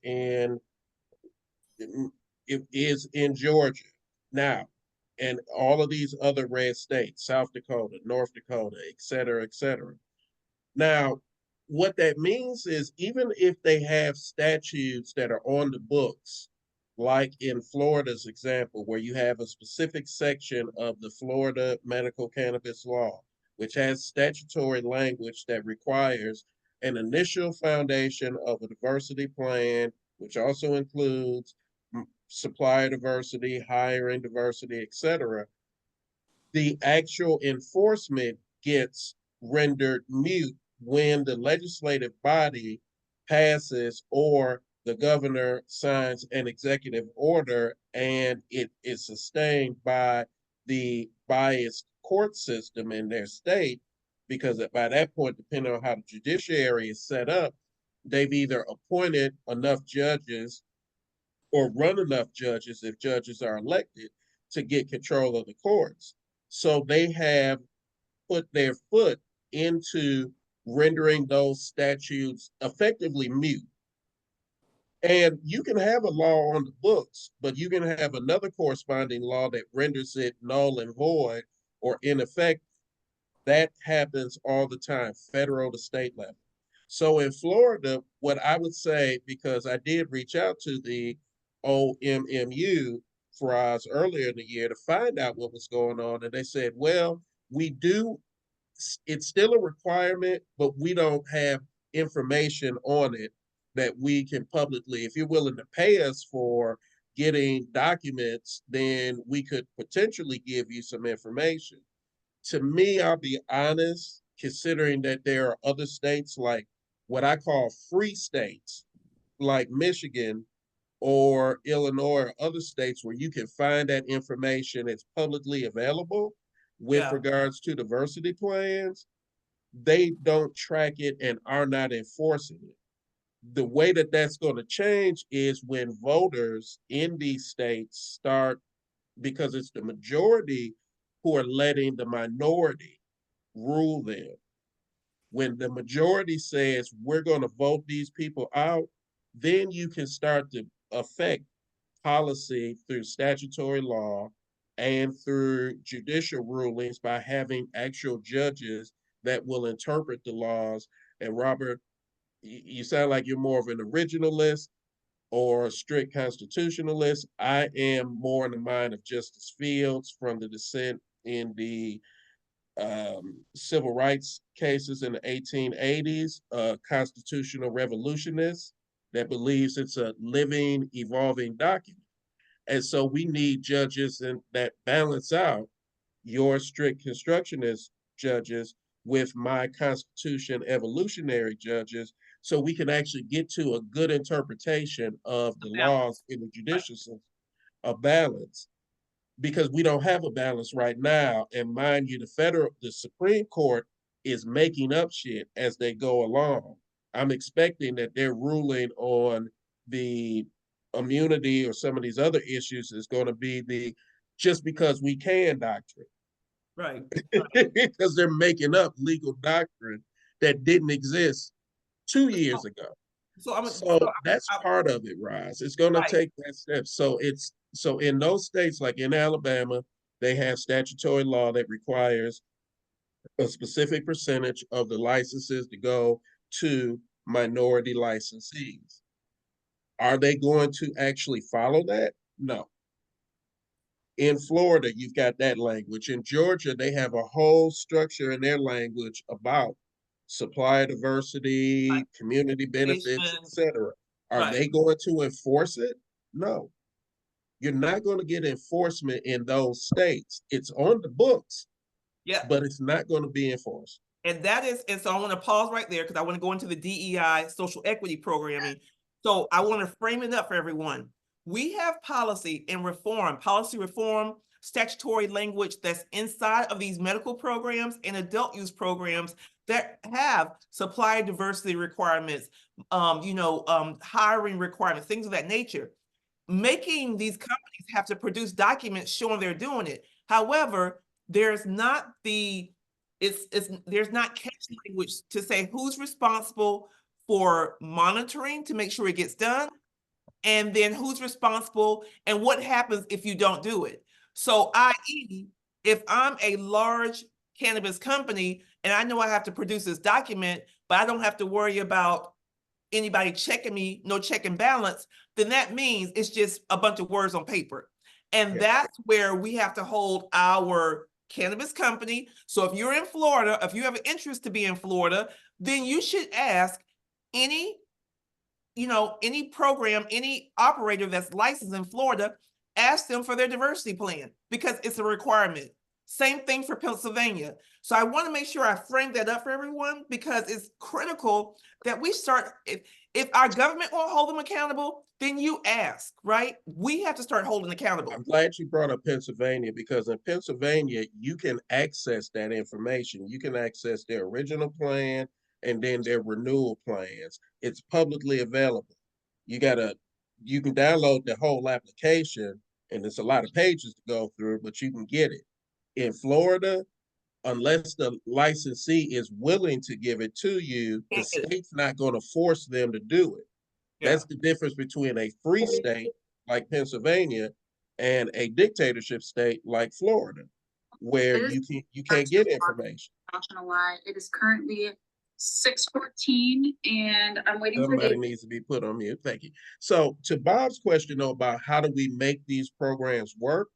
is in Georgia now, and all of these other red states, South Dakota, North Dakota, et cetera, et cetera. Now, what that means is even if they have statutes that are on the books, like in Florida's example, where you have a specific section of the Florida medical cannabis law, which has statutory language that requires an initial foundation of a diversity plan, which also includes supplier diversity, hiring diversity, et cetera. The actual enforcement gets rendered mute when the legislative body passes or the governor signs an executive order and it is sustained by the biased court system in their state, because by that point, depending on how the judiciary is set up, they've either appointed enough judges or run enough judges, if judges are elected, to get control of the courts. So they have put their foot into rendering those statutes effectively mute. And you can have a law on the books, but you can have another corresponding law that renders it null and void or ineffective. That happens all the time, federal to state level. So in Florida, what I would say, because I did reach out to the OMMU for us earlier in the year to find out what was going on, and they said, well, we do, it's still a requirement, but we don't have information on it that we can publicly, if you're willing to pay us for getting documents, then we could potentially give you some information. To me, I'll be honest, considering that there are other states like what I call free states, like Michigan or Illinois or other states where you can find that information, it's publicly available with regards to diversity plans, they don't track it and are not enforcing it. The way that that's going to change is when voters in these states start, because it's the majority who are letting the minority rule them. When the majority says we're going to vote these people out, then you can start to affect policy through statutory law and through judicial rulings by having actual judges that will interpret the laws. And Robert, you sound like you're more of an originalist or a strict constitutionalist. I am more in the mind of Justice Fields from the dissent in the civil rights cases in the 1880s, a constitutional revolutionist that believes it's a living, evolving document. And so we need judges that balance out your strict constructionist judges with my constitution evolutionary judges, so we can actually get to a good interpretation of the laws in the judicial system, a balance, because we don't have a balance right now. And mind you, the Supreme Court is making up shit as they go along. I'm expecting that they're ruling on the immunity or some of these other issues is going to be the just because we can doctrine. Right. Because they're making up legal doctrine that didn't exist 2 years ago. So that's part of it, Roz. It's going to take that step. So in those states, like in Alabama, they have statutory law that requires a specific percentage of the licenses to go to minority licensees. Are they going to actually follow that? No. In Florida, you've got that language. In Georgia, they have a whole structure in their language about supply diversity, community benefits, etc. Are they going to enforce it? No. You're not going to get enforcement in those states. It's on the books, but it's not going to be enforced. And so I want to pause right there because I want to go into the DEI social equity programming. So I want to frame it up for everyone. We have policy reform, statutory language that's inside of these medical programs and adult use programs that have supply diversity requirements, hiring requirements, things of that nature, making these companies have to produce documents showing they're doing it. However, there's not catch language to say who's responsible for monitoring to make sure it gets done, and then who's responsible and what happens if you don't do it. So, i.e., if I'm a large cannabis company and I know I have to produce this document, but I don't have to worry about anybody checking me, no check and balance, then that means it's just a bunch of words on paper. And that's where we have to hold our cannabis company. So if you're in Florida, if you have an interest to be in Florida, then you should ask any program, any operator that's licensed in Florida, ask them for their diversity plan because it's a requirement. Same thing for Pennsylvania. So I want to make sure I frame that up for everyone because it's critical that we start, if our government won't hold them accountable, then you ask, right? We have to start holding accountable. I'm glad you brought up Pennsylvania because in Pennsylvania, you can access that information. You can access their original plan and then their renewal plans. It's publicly available. You can download the whole application and it's a lot of pages to go through, but you can get it. In Florida, unless the licensee is willing to give it to you, the state's not going to force them to do it. That's the difference between a free state like Pennsylvania and a dictatorship state like Florida, where you can't get information. It is currently 6:14 and I'm waiting for Somebody needs to be put on mute. Thank you. So to Bob's question though, about how do we make these programs work,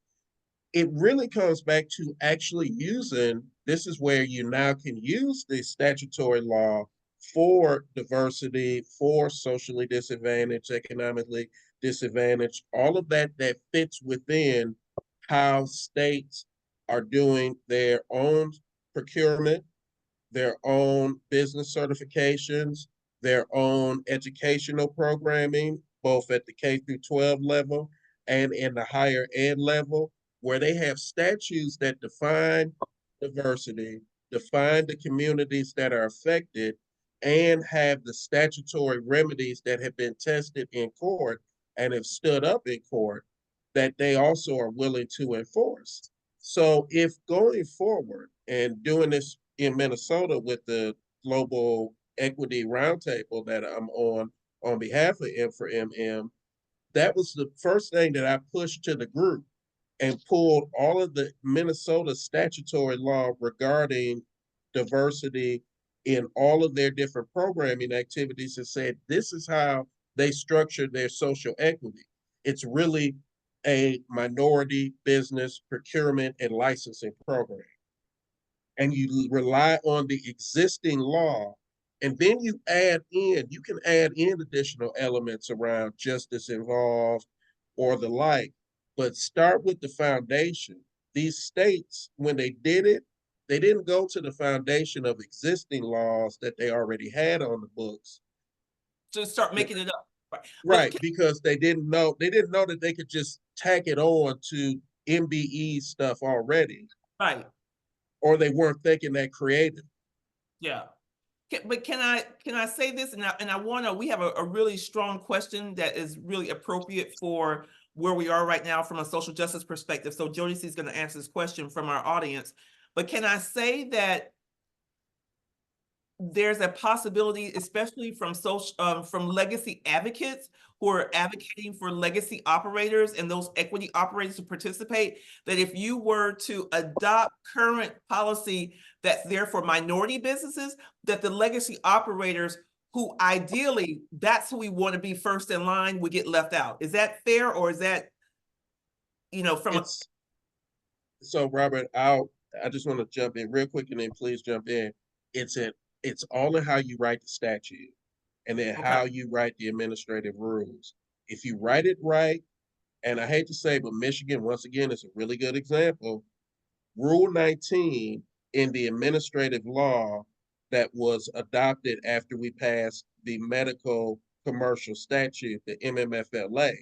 it really comes back to actually using, this is where you now can use the statutory law for diversity, for socially disadvantaged, economically disadvantaged, all of that fits within how states are doing their own procurement, their own business certifications, their own educational programming, both at the K through 12 level and in the higher ed level, where they have statutes that define diversity, define the communities that are affected, and have the statutory remedies that have been tested in court and have stood up in court that they also are willing to enforce. So if going forward and doing this in Minnesota with the Global Equity Roundtable that I'm on behalf of M4MM, that was the first thing that I pushed to the group and pulled all of the Minnesota statutory law regarding diversity in all of their different programming activities and said, this is how they structure their social equity. It's really a minority business procurement and licensing program. And you rely on the existing law, and then you can add in additional elements around justice involved or the like, but start with the foundation. These states, when they did it, they didn't go to the foundation of existing laws that they already had on the books. To start making it up. Right, because they didn't know that they could just tack it on to MBE stuff already. Right. Or they weren't thinking that creative. Yeah. But can I say this? And I want to, we have a really strong question that is really appropriate for where we are right now from a social justice perspective. So Jody is going to answer this question from our audience. But can I say that there's a possibility, especially from from legacy advocates who are advocating for legacy operators and those equity operators to participate, that if you were to adopt current policy that's there for minority businesses, that the legacy operators who ideally, that's who we want to be first in line, would get left out. Is that fair, or is that, from So Robert, I just want to jump in real quick and then please jump in. It's all in how you write the statute and then how you write the administrative rules. If you write it right, and I hate to say, but Michigan, once again, is a really good example. Rule 19 in the administrative law that was adopted after we passed the medical commercial statute, the MMFLA,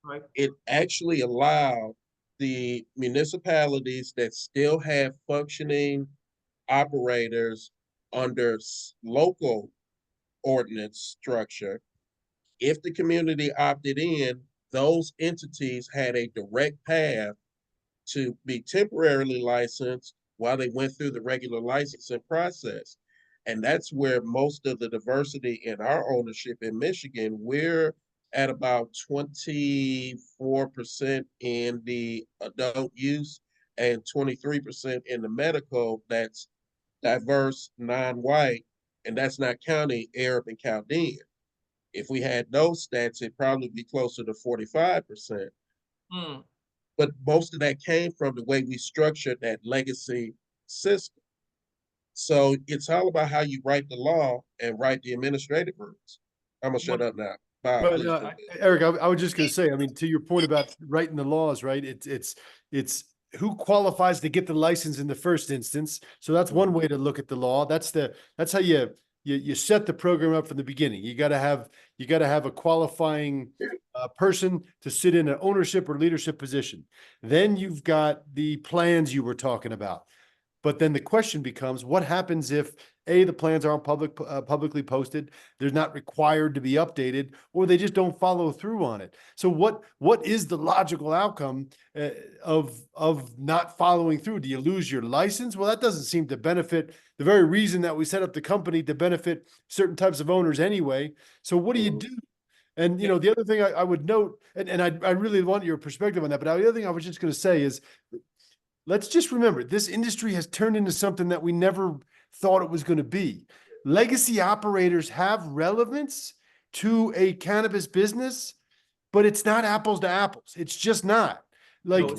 right, it actually allowed the municipalities that still have functioning operators under local ordinance structure, if the community opted in, those entities had a direct path to be temporarily licensed while they went through the regular licensing process. And that's where most of the diversity in our ownership in Michigan, we're at about 24% in the adult use and 23% in the medical that's diverse, non-white, and that's not counting Arab and Chaldean. If we had those stats, it'd probably be closer to 45%. Mm. But most of that came from the way we structured that legacy system. So it's all about how you write the law and write the administrative rules. I'm gonna shut up now. Bob, But please jump in. Eric, I was just going to say, I mean, to your point about writing the laws, right? It's who qualifies to get the license in the first instance. So that's one way to look at the law. That's how you set the program up from the beginning. You got to have a qualifying person to sit in an ownership or leadership position. Then you've got the plans you were talking about. But then the question becomes, what happens if the plans aren't publicly posted, they're not required to be updated, or they just don't follow through on it? So what is the logical outcome of not following through? Do you lose your license? Well, that doesn't seem to benefit the very reason that we set up the company, to benefit certain types of owners anyway. So what do you do? And, the other thing I would note, and I really want your perspective on that, but the other thing I was just going to say is, let's just remember, this industry has turned into something that we never thought it was going to be. Legacy operators have relevance to a cannabis business, but it's not apples to apples. It's just not. Like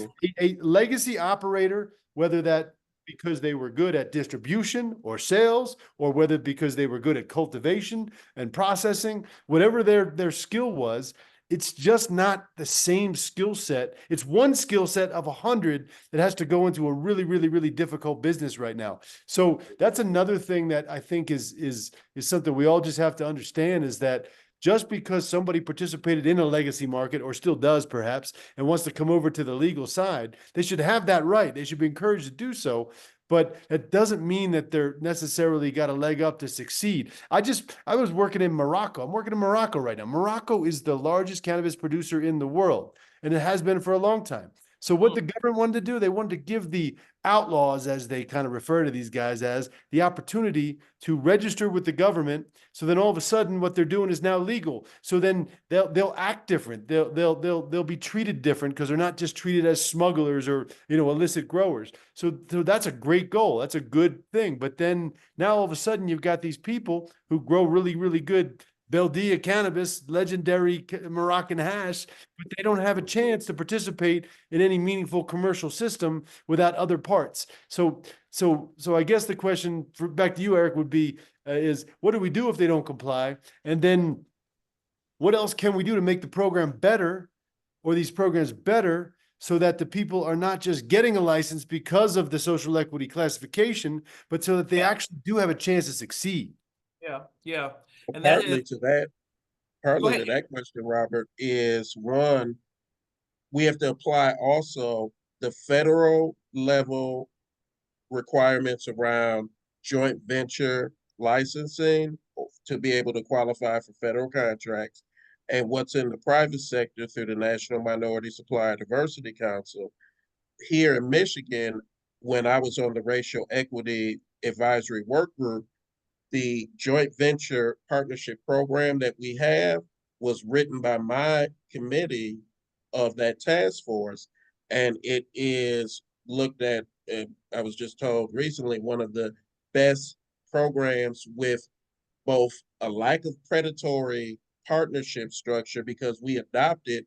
a legacy operator, whether that because they were good at distribution or sales, or whether because they were good at cultivation and processing, whatever their skill was, it's just not the same skill set. It's one skill set of 100 that has to go into a really, really, really difficult business right now. So that's another thing that I think is something we all just have to understand, is that just because somebody participated in a legacy market, or still does perhaps, and wants to come over to the legal side, they should have that right. They should be encouraged to do so. But it doesn't mean that they're necessarily got a leg up to succeed. I was working in Morocco. I'm working in Morocco right now. Morocco is the largest cannabis producer in the world, and it has been for a long time. So what the government wanted to do, they wanted to give the outlaws, as they kind of refer to these guys as, the opportunity to register with the government. So then all of a sudden what they're doing is now legal. So then they'll act different. They'll be treated different because they're not just treated as smugglers or, you know, illicit growers. So that's a great goal. That's a good thing. But then now all of a sudden you've got these people who grow really, really good Beldia cannabis, legendary Moroccan hash, but they don't have a chance to participate in any meaningful commercial system without other parts. So I guess the question back to you, Eric, would be, is what do we do if they don't comply? And then what else can we do to make the program better, or these programs better, so that the people are not just getting a license because of the social equity classification, but so that they actually do have a chance to succeed? Yeah. And that Partly is, to that, partly ahead. to that question, Robert, is one, we have to apply also the federal level requirements around joint venture licensing to be able to qualify for federal contracts, and what's in the private sector through the National Minority Supplier Diversity Council. Here in Michigan, when I was on the Racial Equity Advisory Work Group, the joint venture partnership program that we have was written by my committee of that task force, and it is looked at, I was just told recently, one of the best programs with both a lack of predatory partnership structure, because we adopted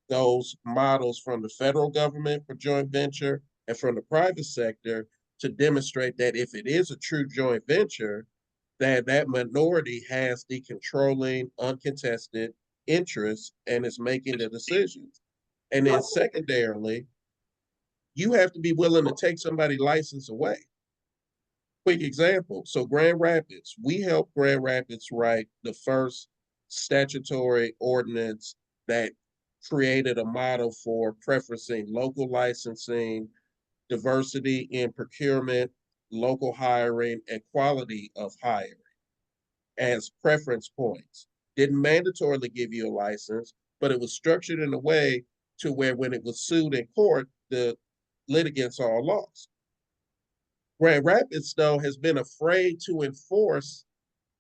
those models from the federal government for joint venture and from the private sector to demonstrate that if it is a true joint venture, that minority has the controlling, uncontested interest and is making the decisions. And then secondarily, you have to be willing to take somebody's license away. Quick example. So Grand Rapids, we helped Grand Rapids write the first statutory ordinance that created a model for preferencing local licensing, diversity in procurement, local hiring, and quality of hiring as preference points. Didn't mandatorily give you a license, but it was structured in a way to where when it was sued in court, the litigants all lost. Grand Rapids, though, has been afraid to enforce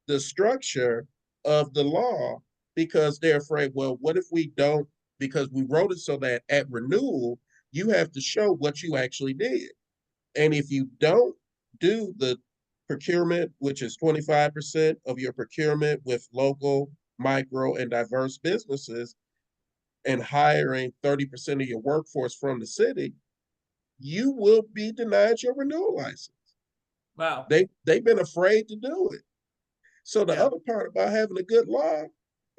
the structure of the law because they're afraid, well, what if we don't? Because we wrote it so that at renewal, you have to show what you actually did. And if you don't do the procurement, which is 25% of your procurement with local, micro, and diverse businesses, and hiring 30% of your workforce from the city, you will be denied your renewal license. Wow. They've been afraid to do it. So the other part about having a good law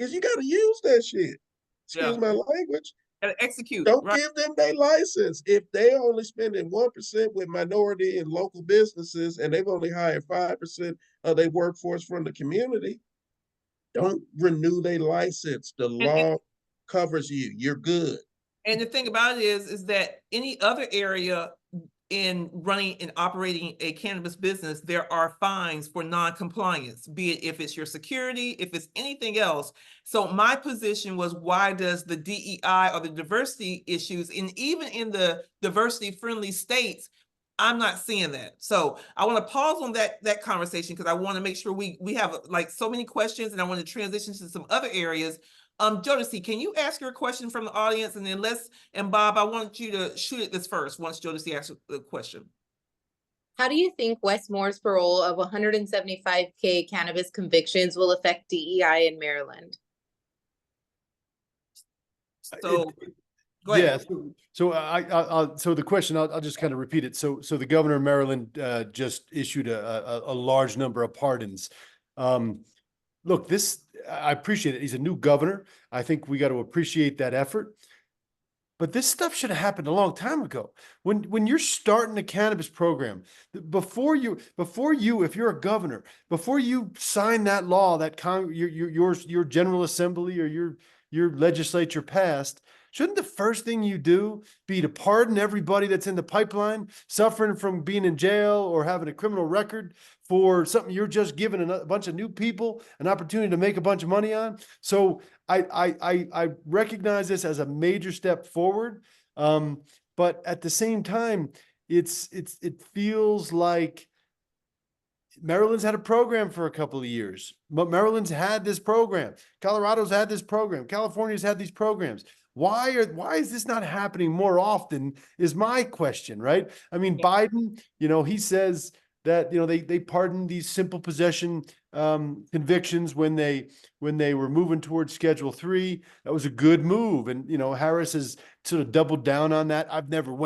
is you got to use that shit. Excuse my language. And execute. Don't give them their license. If they only spending 1% with minority and local businesses and they've only hired 5% of their workforce from the community, don't renew their license. The law covers you. You're good. And the thing about it is that any other area in running and operating a cannabis business, there are fines for non-compliance, be it if it's your security, if it's anything else. So my position was, why does the DEI or the diversity issues, and even in the diversity-friendly states, I'm not seeing that. So I want to pause on that conversation because I want to make sure we have like so many questions, and I want to transition to some other areas. Jodeci, can you ask your question from the audience, and then and Bob, I want you to shoot at this first once Jodeci asks the question. How do you think Westmore's parole of 175K cannabis convictions will affect DEI in Maryland? So go ahead. Yeah. So the question, I'll just kind of repeat it. So the governor of Maryland just issued a large number of pardons. Look, I appreciate it. He's a new governor. I think we got to appreciate that effort. But this stuff should have happened a long time ago. When you're starting a cannabis program, before you, if you're a governor, before you sign that law that your General Assembly or your legislature passed, shouldn't the first thing you do be to pardon everybody that's in the pipeline, suffering from being in jail or having a criminal record for something you're just giving a bunch of new people an opportunity to make a bunch of money on? So I recognize this as a major step forward. but at the same time, it feels like Maryland's had a program for a couple of years, but Maryland's had this program. Colorado's had this program. California's had these programs. Why is this not happening more often is my question, right? I mean, Biden, he says that, they pardoned these simple possession convictions when they were moving towards Schedule 3. That was a good move. And, Harris has sort of doubled down on that. I've never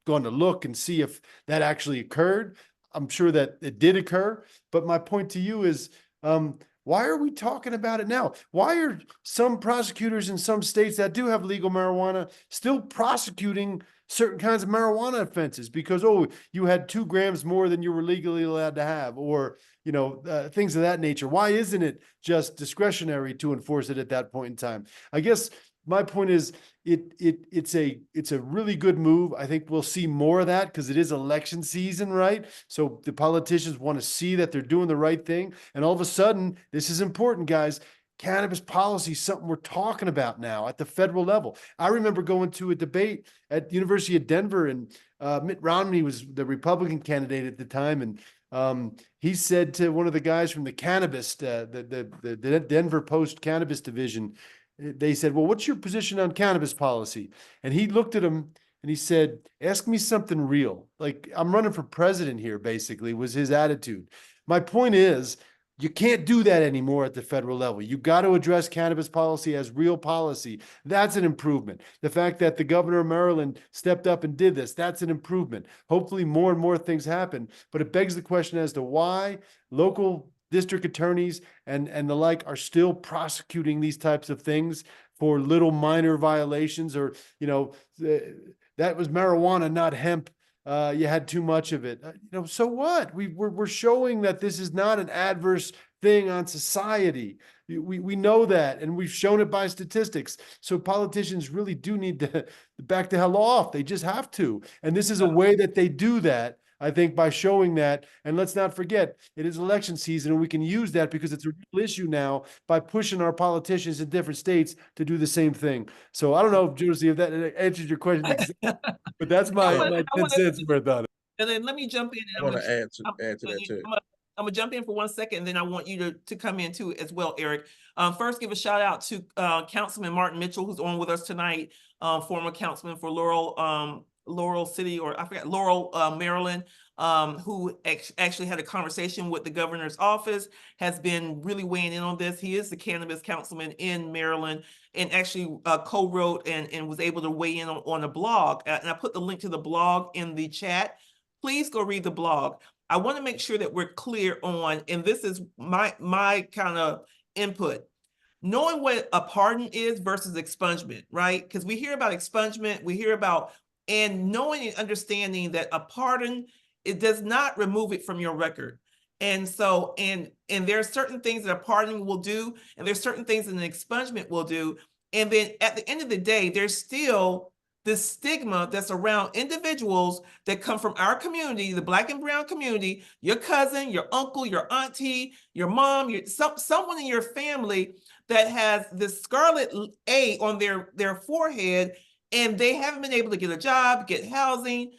gone to look and see if that actually occurred. I'm sure that it did occur, but my point to you is, why are we talking about it now? Why are some prosecutors in some states that do have legal marijuana still prosecuting certain kinds of marijuana offenses because, you had 2 grams more than you were legally allowed to have, or, things of that nature? Why isn't it just discretionary to enforce it at that point in time? I guess my point is it's a really good move. I think we'll see more of that because it is election season, right? So the politicians want to see that they're doing the right thing. And all of a sudden, this is important, guys. Cannabis policy is something we're talking about now at the federal level. I remember going to a debate at the University of Denver, and Mitt Romney was the Republican candidate at the time. And he said to one of the guys from the Cannabis, the Denver Post Cannabis division, they said, well, what's your position on cannabis policy? And he looked at him and he said, ask me something real. Like, I'm running for president here, basically, was his attitude. My point is, you can't do that anymore at the federal level. You got to address cannabis policy as real policy. That's an improvement. The fact that the governor of Maryland stepped up and did this, that's an improvement. Hopefully more and more things happen, but it begs the question as to why local district attorneys and the like are still prosecuting these types of things for little minor violations, or, that was marijuana, not hemp. You had too much of it. So what? We're showing that this is not an adverse thing on society. We know that, and we've shown it by statistics. So politicians really do need to back the hell off. They just have to. And this is a way that they do that, I think, by showing that. And let's not forget, it is election season, and we can use that because it's a real issue now by pushing our politicians in different states to do the same thing. So I don't know, Josie, if that answers your question, but that's my 10 cents worth on it. And then let me jump in. I want to add to that too. I'm gonna jump in for 1 second, and then I want you to come in too as well, Eric. First, give a shout out to Councilman Martin Mitchell, who's on with us tonight, former councilman for Laurel City, or I forgot, Laurel, Maryland, who actually had a conversation with the governor's office, has been really weighing in on this. He is the cannabis councilman in Maryland, and actually co-wrote and was able to weigh in on a blog. And I put the link to the blog in the chat. Please go read the blog. I want to make sure that we're clear on, and this is my kind of input, knowing what a pardon is versus expungement, right? Because we hear about expungement, we hear about, and knowing and understanding that a pardon, it does not remove it from your record. And so, and there are certain things that a pardon will do, and there's certain things that an expungement will do. And then at the end of the day, there's still the stigma that's around individuals that come from our community, the Black and brown community, your cousin, your uncle, your auntie, your mom, someone in your family that has this scarlet A on their forehead, and they haven't been able to get a job, get housing,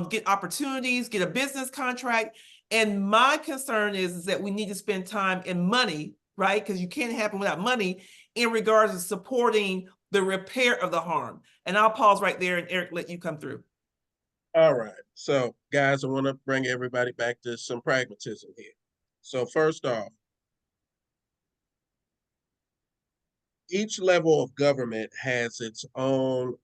get opportunities, get a business contract. And my concern is that we need to spend time and money, right? Because you can't happen without money, in regards to supporting the repair of the harm. And I'll pause right there, and Eric, let you come through. All right. So, guys, I want to bring everybody back to some pragmatism here. So first off, each level of government has its own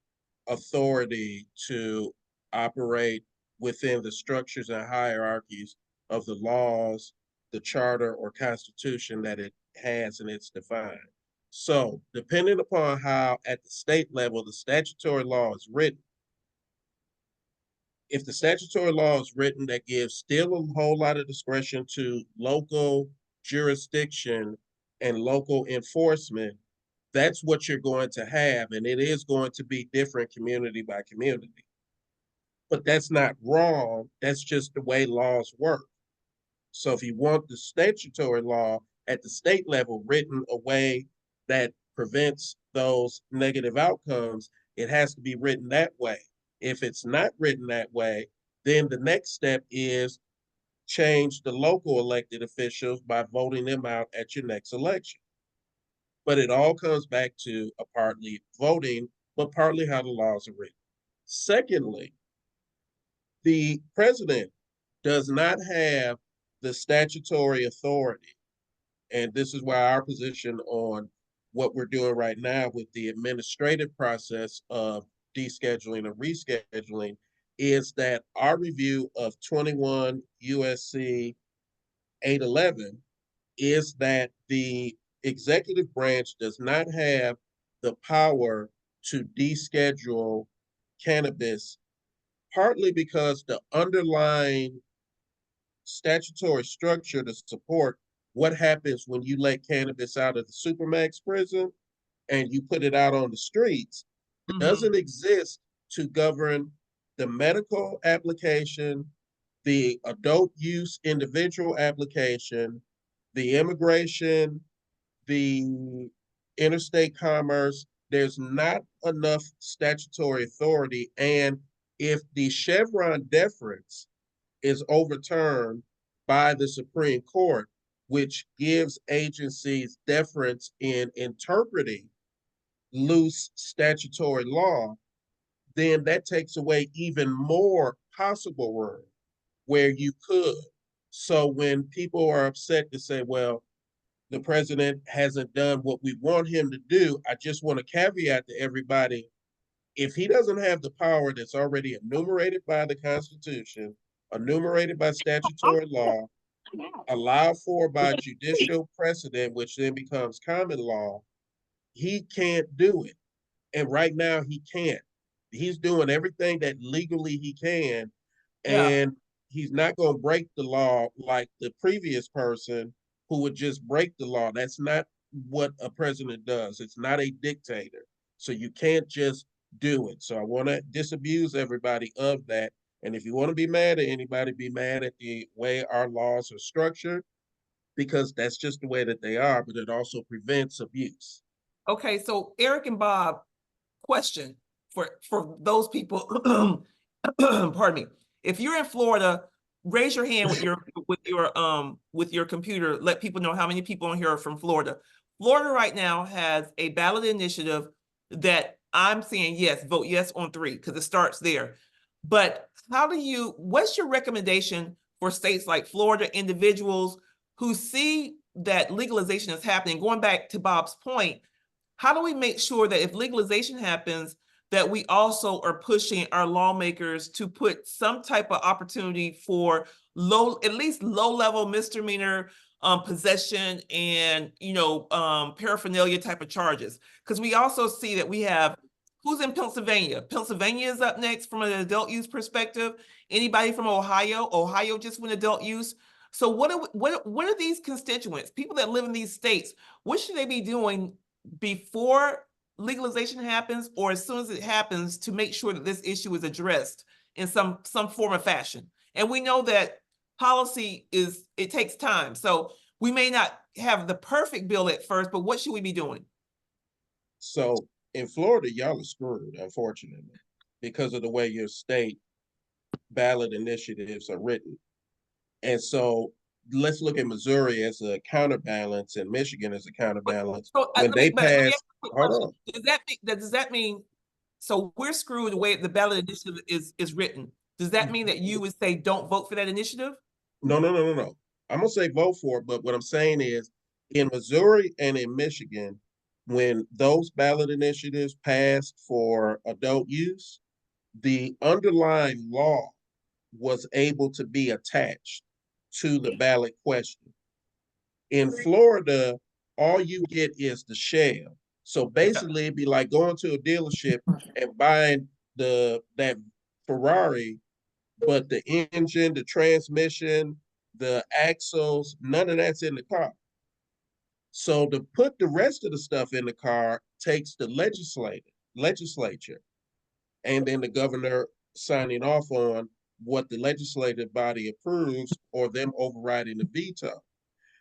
authority to operate within the structures and hierarchies of the laws, the charter, or constitution that it has and it's defined. So, depending upon how at the state level the statutory law is written, if the statutory law is written that gives still a whole lot of discretion to local jurisdiction and local enforcement, that's what you're going to have, and it is going to be different community by community. But that's not wrong, that's just the way laws work. So if you want the statutory law at the state level written a way that prevents those negative outcomes, it has to be written that way. If it's not written that way, then the next step is change the local elected officials by voting them out at your next election. But it all comes back to a partly voting, but partly how the laws are written. Secondly, the president does not have the statutory authority. And this is why our position on what we're doing right now with the administrative process of descheduling and rescheduling is that our review of 21 USC 811 is that the executive branch does not have the power to deschedule cannabis, partly because the underlying statutory structure to support what happens when you let cannabis out of the supermax prison and you put it out on the streets doesn't exist to govern the medical application, the adult use individual application, the immigration, the interstate commerce. There's not enough statutory authority. And if the Chevron deference is overturned by the Supreme Court, which gives agencies deference in interpreting loose statutory law, then that takes away even more possible room where you could. So when people are upset to say, well, the president hasn't done what we want him to do, I just want to caveat to everybody, if he doesn't have the power that's already enumerated by the Constitution, enumerated by statutory law, allowed for by judicial precedent, which then becomes common law, he can't do it. And right now he can't. He's doing everything that legally he can, and he's not going to break the law like the previous person who would just break the law. That's not what a president does. It's not a dictator. So you can't just do it. So I want to disabuse everybody of that. And if you want to be mad at anybody, be mad at the way our laws are structured, because that's just the way that they are, but it also prevents abuse. Okay, so Eric and Bob, question for those people, pardon me. If you're in Florida, raise your hand with your computer. Let people know how many people on here are from Florida. Florida right now has a ballot initiative that I'm saying yes, vote yes on 3 because it starts there. But what's your recommendation for states like Florida, individuals who see that legalization is happening? Going back to Bob's point, how do we make sure that if legalization happens, that we also are pushing our lawmakers to put some type of opportunity for at least low-level misdemeanor possession and paraphernalia type of charges? Because we also see that we have who's in Pennsylvania. Pennsylvania is up next from an adult use perspective. Anybody from Ohio? Ohio just went adult use. So what are these constituents, people that live in these states? What should they be doing before legalization happens or as soon as it happens to make sure that this issue is addressed in some form or fashion? And we know that policy it takes time. So we may not have the perfect bill at first, but what should we be doing? So in Florida, y'all are screwed, unfortunately, because of the way your state ballot initiatives are written. And so let's look at Missouri as a counterbalance and Michigan as a counterbalance. When they passed, hold on. Does that mean, so we're screwed the way the ballot initiative is written? Does that mean that you would say don't vote for that initiative? No. I'm gonna say vote for it, but what I'm saying is in Missouri and in Michigan, when those ballot initiatives passed for adult use, the underlying law was able to be attached to the ballot question. In Florida, all you get is the shell. So basically, it'd be like going to a dealership and buying that Ferrari, but the engine, the transmission, the axles, none of that's in the car. So to put the rest of the stuff in the car takes the legislature, and then the governor signing off on what the legislative body approves or them overriding the veto.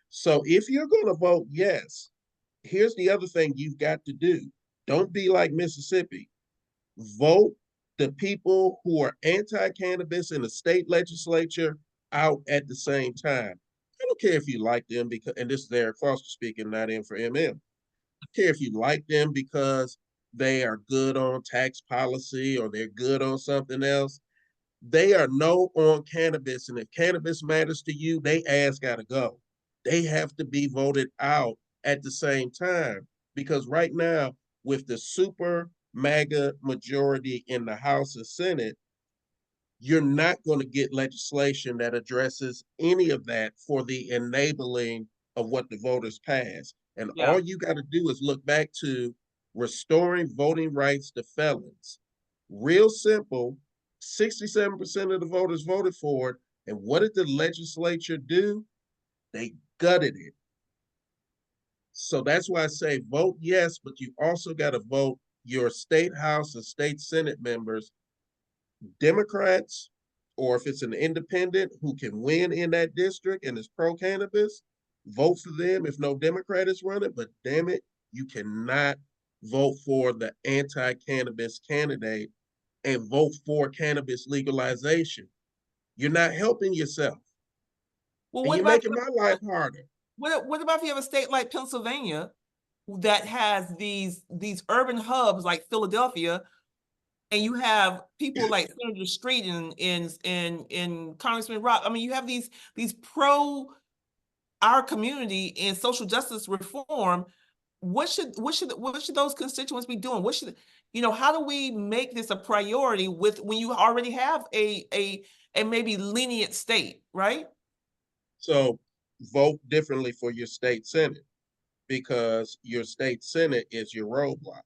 So if you're going to vote yes, here's the other thing you've got to do. Don't be like Mississippi. Vote the people who are anti-cannabis in the state legislature out at the same time. I don't care if you like them because, and this is Eric Foster speaking, not M4MM. I don't care if you like them because they are good on tax policy or they're good on something else. They are no on cannabis, and if cannabis matters to you, they ass gotta go. They have to be voted out at the same time because right now, with the super MAGA majority in the House and Senate, you're not going to get legislation that addresses any of that for the enabling of what the voters pass. And Yeah. all you got to do is look back to restoring voting rights to felons. Real simple. 67% of the voters voted for it. And what did the legislature do? They gutted it. So that's why I say vote yes, but you also got to vote your state house and state senate members, Democrats, or if it's an independent who can win in that district and is pro cannabis, vote for them if no Democrat is running. But damn it, you cannot vote for the anti cannabis candidate and vote for cannabis legalization. You're not helping yourself. Well, And what you're about making my life harder. what about if you have a state like Pennsylvania that has these urban hubs like Philadelphia, and you have people like Senator Street and Congressman Rock? I mean, you have these pro our community in social justice reform. What should those constituents be doing? What should, how do we make this a priority with when you already have a maybe lenient state, right? So vote differently for your state senate because your state senate is your roadblock.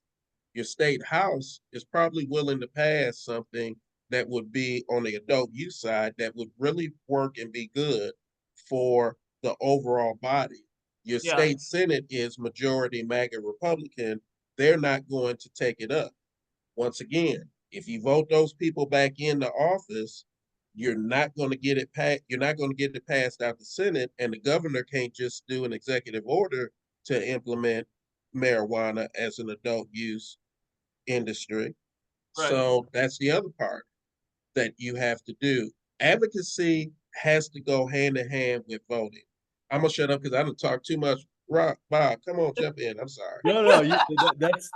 Your state house is probably willing to pass something that would be on the adult use side that would really work and be good for the overall body. Your state senate is majority MAGA Republican. They're not going to take it up. Once again, if you vote those people back into office, you're not going to get it passed. You're not going to get it passed out the Senate, and the governor can't just do an executive order to implement marijuana as an adult use industry. Right. So that's the other part that you have to do. Advocacy has to go hand in hand with voting. I'm gonna shut up because I don't talk too much. Bob, come on, jump in. I'm sorry. No,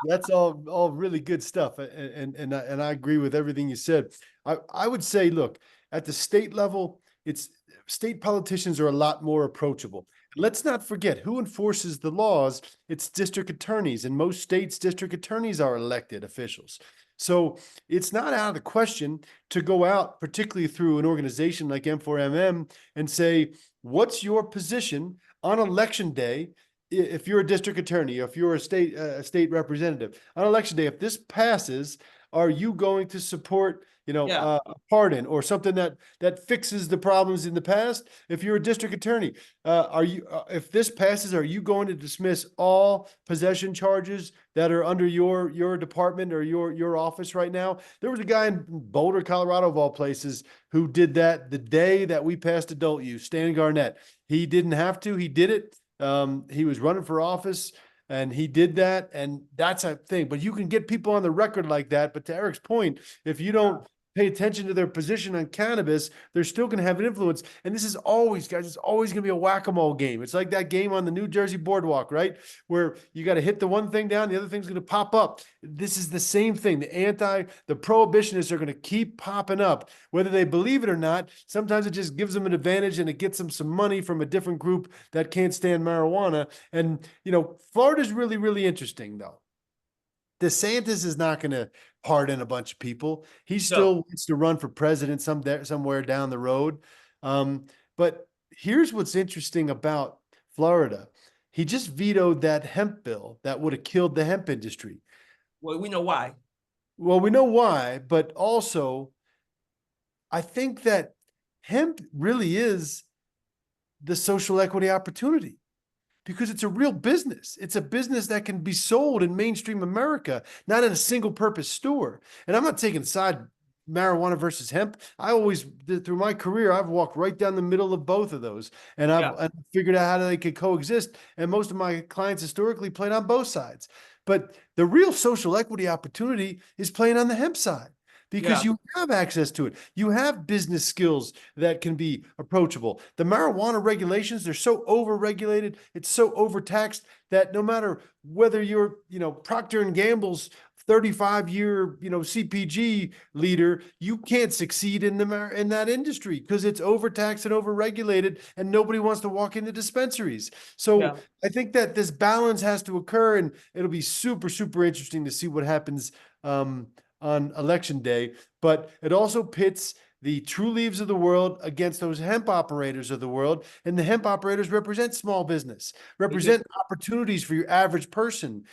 that's all really good stuff, and I agree with everything you said. I would say, look, at the state level, it's state politicians are a lot more approachable. Let's not forget who enforces the laws. It's district attorneys. In most states, district attorneys are elected officials. So it's not out of the question to go out, particularly through an organization like M4MM, and say, what's your position on election day? If you're a district attorney, if you're a state representative, on election day, if this passes, are you going to support, a pardon or something that fixes the problems in the past? If you're a district attorney, if this passes, are you going to dismiss all possession charges that are under your department or your office right now? There was a guy in Boulder, Colorado, of all places, who did that the day that we passed adult use, Stan Garnett. He didn't have to, he did it. He was running for office and he did that, and that's a thing. But you can get people on the record like that. But to Eric's point, if you don't pay attention to their position on cannabis, they're still going to have an influence. And this is always, guys, it's always going to be a whack-a-mole game. It's like that game on the New Jersey boardwalk, right? Where you got to hit the one thing down, the other thing's going to pop up. This is the same thing. The prohibitionists are going to keep popping up, whether they believe it or not. Sometimes it just gives them an advantage and it gets them some money from a different group that can't stand marijuana. And, Florida's really, really interesting, though. DeSantis is not going to pardon a bunch of people. He still wants to run for president somewhere down the road. But here's what's interesting about Florida. He just vetoed that hemp bill that would have killed the hemp industry. Well, we know why. Well, we know why, but also I think that hemp really is the social equity opportunity, because it's a real business. It's a business that can be sold in mainstream America, not in a single purpose store. And I'm not taking side marijuana versus hemp. I always, through my career, I've walked right down the middle of both of those, and I've figured out how they could coexist. And most of my clients historically played on both sides. But the real social equity opportunity is playing on the hemp side, because Yeah. you have access to it. You have business skills that can be approachable. The marijuana regulations, they're so over-regulated, it's so overtaxed that no matter whether you're, Procter and Gamble's 35-year, CPG leader, you can't succeed in that industry because it's overtaxed and overregulated, and nobody wants to walk into dispensaries. So Yeah. I think that this balance has to occur, and it'll be super, super interesting to see what happens on election day. But it also pits the True Leaves of the world against those hemp operators of the world, and the hemp operators represent small business, represent opportunities for your average person.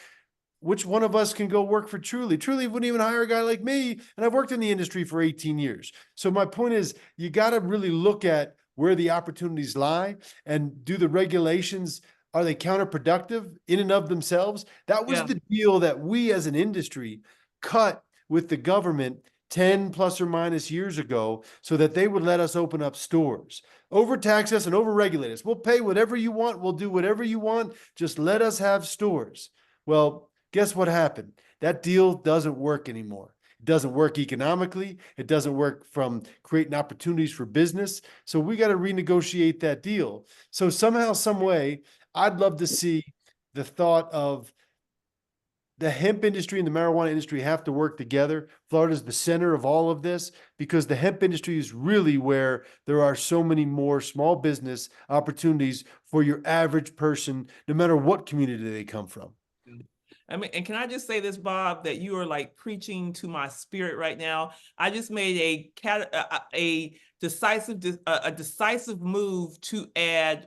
Which one of us can go work for Truly? Truly wouldn't even hire a guy like me, and I've worked in the industry for 18 years. So my point is, you got to really look at where the opportunities lie, and do the regulations, are they counterproductive in and of themselves? That was the deal that we as an industry cut with the government 10 plus or minus years ago, so that they would let us open up stores. Overtax us and overregulate us. We'll pay whatever you want. We'll do whatever you want. Just let us have stores. Well, guess what happened? That deal doesn't work anymore. It doesn't work economically. It doesn't work from creating opportunities for business. So we got to renegotiate that deal. So somehow, some way, I'd love to see the thought of the hemp industry and the marijuana industry have to work together. Florida's the center of all of this, because the hemp industry is really where there are so many more small business opportunities for your average person, no matter what community they come from. I mean, and can I just say this, Bob, that you are like preaching to my spirit right now. I just made a decisive move to add,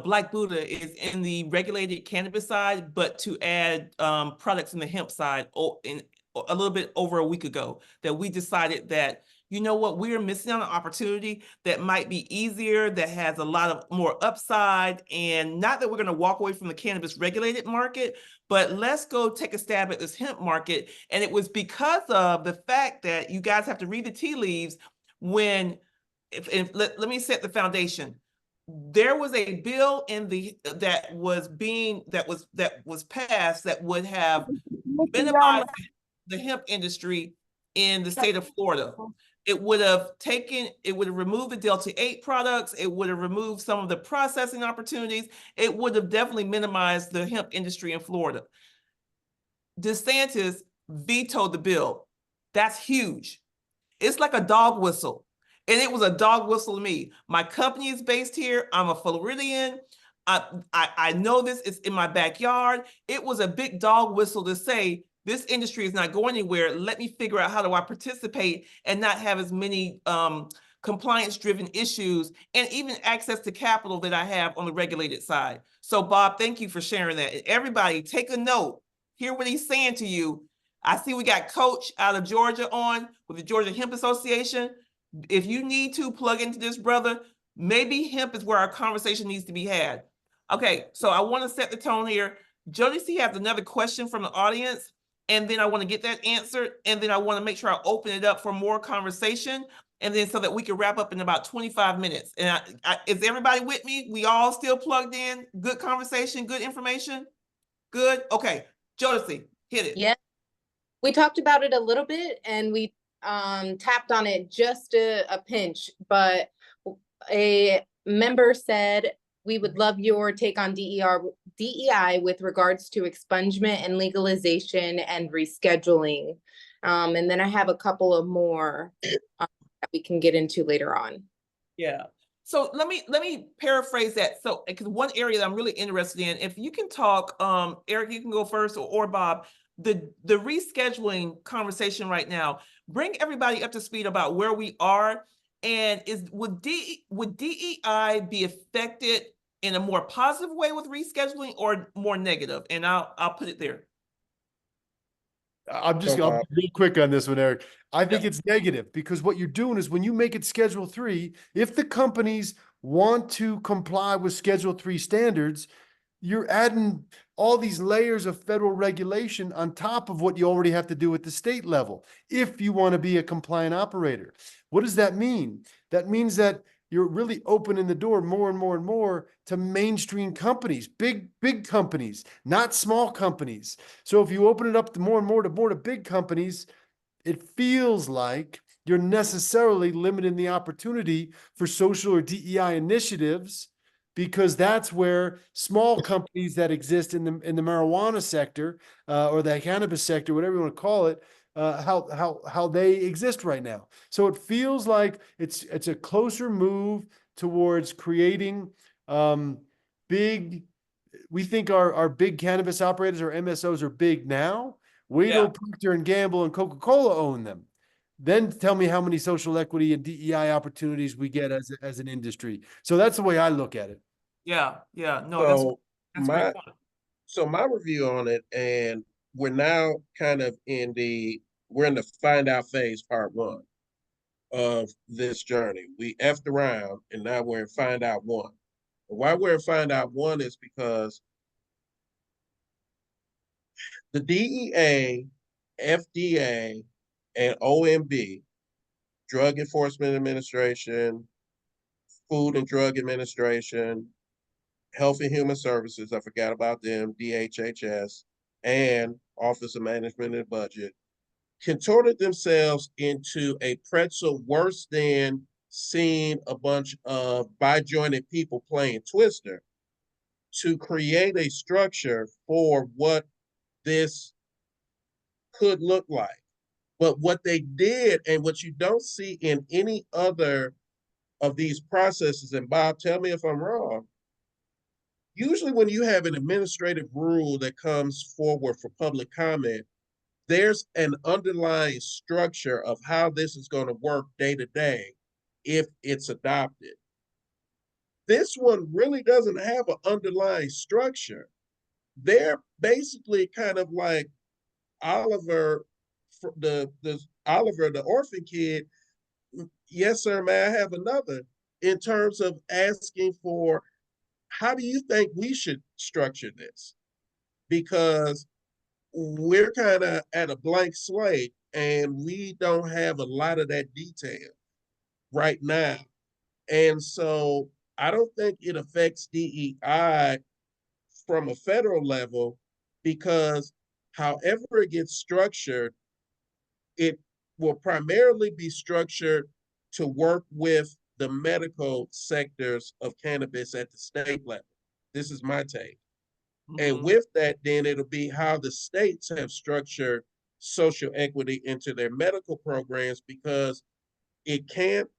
Black Buddha is in the regulated cannabis side, but to add products in the hemp side in a little bit over a week ago, that we decided that, you know what, we're missing on an opportunity that might be easier, that has a lot of more upside, and not that we're going to walk away from the cannabis regulated market, but let's go take a stab at this hemp market. And it was because of the fact that you guys have to read the tea leaves when, let me set the foundation. There was a bill that was passed that would have minimized the hemp industry in the state of Florida. It would have removed the Delta 8 products. It would have removed some of the processing opportunities. It would have definitely minimized the hemp industry in Florida. DeSantis vetoed the bill. That's huge. It's like a dog whistle. And it was a dog whistle to me. My company is based here. I'm a Floridian. I know this. It's in my backyard. It was a big dog whistle to say, this industry is not going anywhere. Let me figure out how do I participate and not have as many compliance-driven issues, and even access to capital that I have on the regulated side. So Bob, thank you for sharing that. And everybody take a note. Hear what he's saying to you. I see we got Coach out of Georgia on with the Georgia Hemp Association. If you need to plug into this, brother, maybe hemp is where our conversation needs to be had. Okay, so I want to set the tone here. Jody C has another question from the audience, and then I want to get that answered, and then I want to make sure I open it up for more conversation, and then so that we can wrap up in about 25 minutes. And is everybody with me? We all still plugged in? Good conversation, good information? Good? Okay, Jody, hit it. Yeah, we talked about it a little bit, and we tapped on it just a pinch, but a member said, we would love your take on DEI with regards to expungement and legalization and rescheduling. And then I have a couple of more that we can get into later on. Yeah. So let me paraphrase that. So, because one area that I'm really interested in, if you can talk, Eric, you can go first, or Bob, the rescheduling conversation right now, bring everybody up to speed about where we are, and would DEI be affected in a more positive way with rescheduling or more negative? And I'll put it there. I'll be real quick on this one, Eric. I think it's negative, because what you're doing is, when you make it Schedule 3, if the companies want to comply with Schedule 3 standards, you're adding all these layers of federal regulation on top of what you already have to do at the state level if you want to be a compliant operator. What does that mean? That means that you're really opening the door more and more and more to mainstream companies, big companies, not small companies. So if you open it up to more and more to big companies, it feels like you're necessarily limiting the opportunity for social or DEI initiatives, because that's where small companies that exist in the marijuana sector or the cannabis sector, whatever you want to call it, how they exist right now. So it feels like it's a closer move towards creating big. We think our big cannabis operators or MSOs are big now. Wait till Procter and Gamble and Coca-Cola own them. Then tell me how many social equity and DEI opportunities we get as an industry. So that's the way I look at it. Yeah, yeah, no, So that's a great point. So my review on it, and we're now kind of we're in the find out phase, part one of this journey. We effed around and now we're in find out one. And why we're in find out one is because the DEA, FDA, and OMB, Drug Enforcement Administration, Food and Drug Administration, Health and Human Services, I forgot about them, DHHS, and Office of Management and Budget, contorted themselves into a pretzel worse than seeing a bunch of bijointed people playing Twister to create a structure for what this could look like. But what they did, and what you don't see in any other of these processes, and Bob, tell me if I'm wrong, usually when you have an administrative rule that comes forward for public comment, there's an underlying structure of how this is going to work day to day if it's adopted. This one really doesn't have an underlying structure. They're basically kind of like Oliver, the Oliver, the orphan kid. Yes, sir, may I have another? In terms of asking for, how do you think we should structure this? Because we're kind of at a blank slate and we don't have a lot of that detail right now. And so I don't think it affects DEI from a federal level, because however it gets structured, it will primarily be structured to work with the medical sectors of cannabis at the state level. This is my take. And with that, then it'll be how the states have structured social equity into their medical programs, because it can't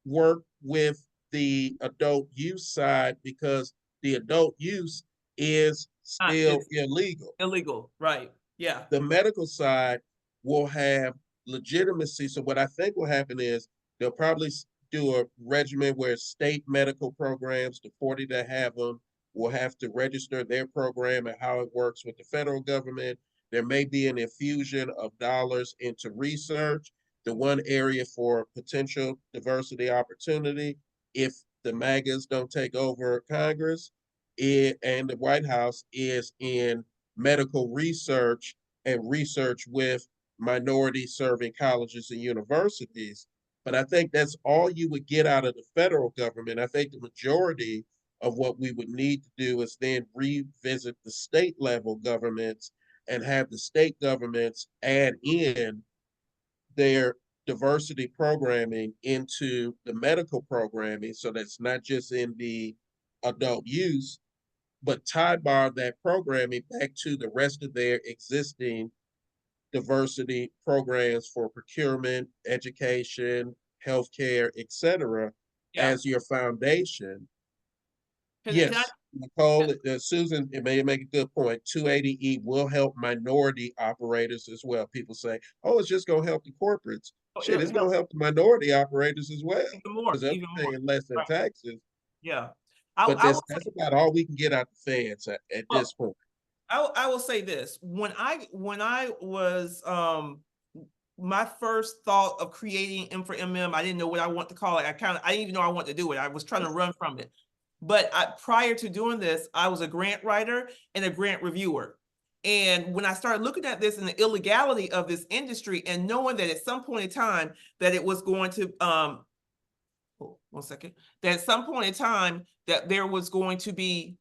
work with the adult use side, because the adult use is still illegal. Illegal, right? Yeah. The medical side will have legitimacy. So what I think will happen is they'll probably do a regimen where state medical programs, the 40 that have them, will have to register their program and how it works with the federal government. There may be an infusion of dollars into research. The one area for potential diversity opportunity, if the MAGAs don't take over Congress and the White House, is in medical research and research with minority serving colleges and universities. But I think that's all you would get out of the federal government. I think the majority of what we would need to do is then revisit the state level governments and have the state governments add in their diversity programming into the medical programming, so that's not just in the adult use, but tie bar that programming back to the rest of their existing diversity programs for procurement, education, healthcare, etc., as your foundation. Yes, Nicole, Susan, it may make a good point. 280E will help minority operators as well. People say, oh, it's just going to help the corporates. Shit, it's going to help the minority operators as well. Because they're paying less in taxes. Yeah. But that's about all we can get out the feds at this point. I will say this. When I was my first thought of creating M4MM, I didn't know what I want to call it. I didn't even know I wanted to do it. I was trying to run from it. But prior to doing this, I was a grant writer and a grant reviewer. And when I started looking at this and the illegality of this industry, and knowing that at some point in time that it was going to, that at some point in time that there was going to be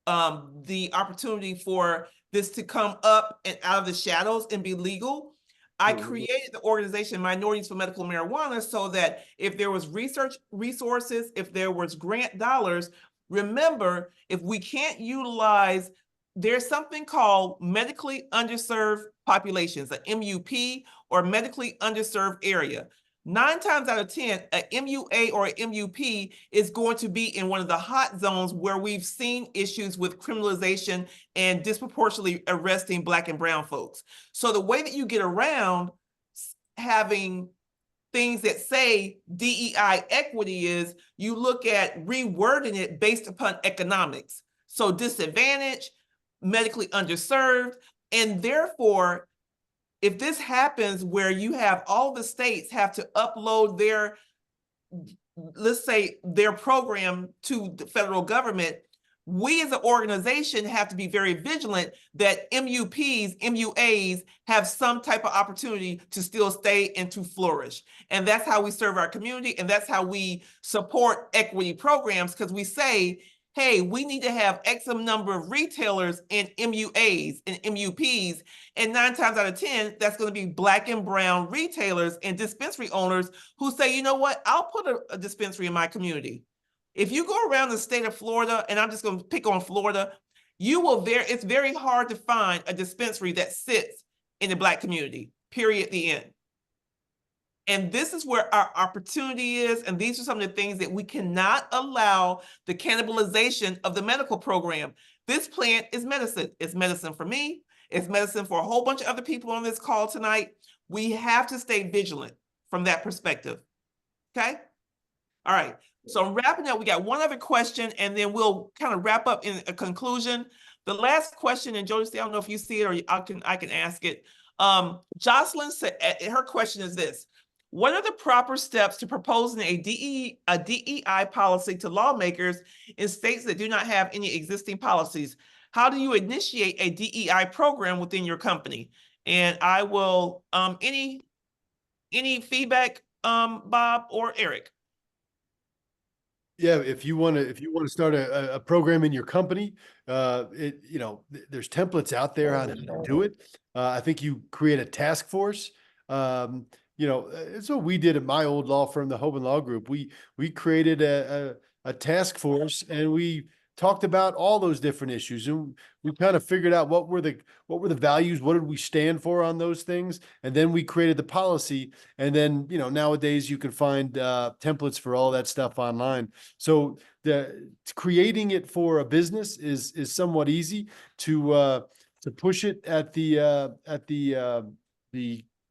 the opportunity for this to come up and out of the shadows and be legal, I created the organization Minorities for Medical Marijuana so that if there was research resources, if there was grant dollars, remember, if we can't utilize, there's something called medically underserved populations, a MUP, or medically underserved area. 9 times out of 10, a MUA or a MUP is going to be in one of the hot zones where we've seen issues with criminalization and disproportionately arresting Black and brown folks. So the way that you get around having things that say DEI equity is you look at rewording it based upon economics. So disadvantaged, medically underserved, and therefore, if this happens where you have all the states have to upload their, let's say, their program to the federal government, we as an organization have to be very vigilant that MUPs, MUAs have some type of opportunity to still stay and to flourish. And that's how we serve our community, and that's how we support equity programs, because we say, hey, we need to have X number of retailers in MUAs and MUPs, and 9 times out of 10, that's going to be Black and brown retailers and dispensary owners who say, you know what, I'll put a dispensary in my community. If you go around the state of Florida, and I'm just going to pick on Florida, it's very hard to find a dispensary that sits in the Black community, period, the end. And this is where our opportunity is. And these are some of the things that we cannot allow the cannibalization of the medical program. This plant is medicine. It's medicine for me. It's medicine for a whole bunch of other people on this call tonight. We have to stay vigilant from that perspective. Okay? All right. So I'm wrapping up. We got one other question, and then we'll kind of wrap up in a conclusion. The last question, and Jody, I don't know if you see it or I can ask it. Jocelyn said, her question is this: what are the proper steps to proposing a DEI policy to lawmakers in states that do not have any existing policies? How do you initiate a DEI program within your company? And I will, any feedback, Bob or Eric? Yeah, if you want to start a program in your company, there's templates out there on how to do it. I think you create a task force. It's what we did at my old law firm, the Hoban Law Group. We created a task force, and we talked about all those different issues, and we kind of figured out what were the values, what did we stand for on those things, and then we created the policy. And then nowadays you can find templates for all that stuff online. So creating it for a business is somewhat easy. To push it at the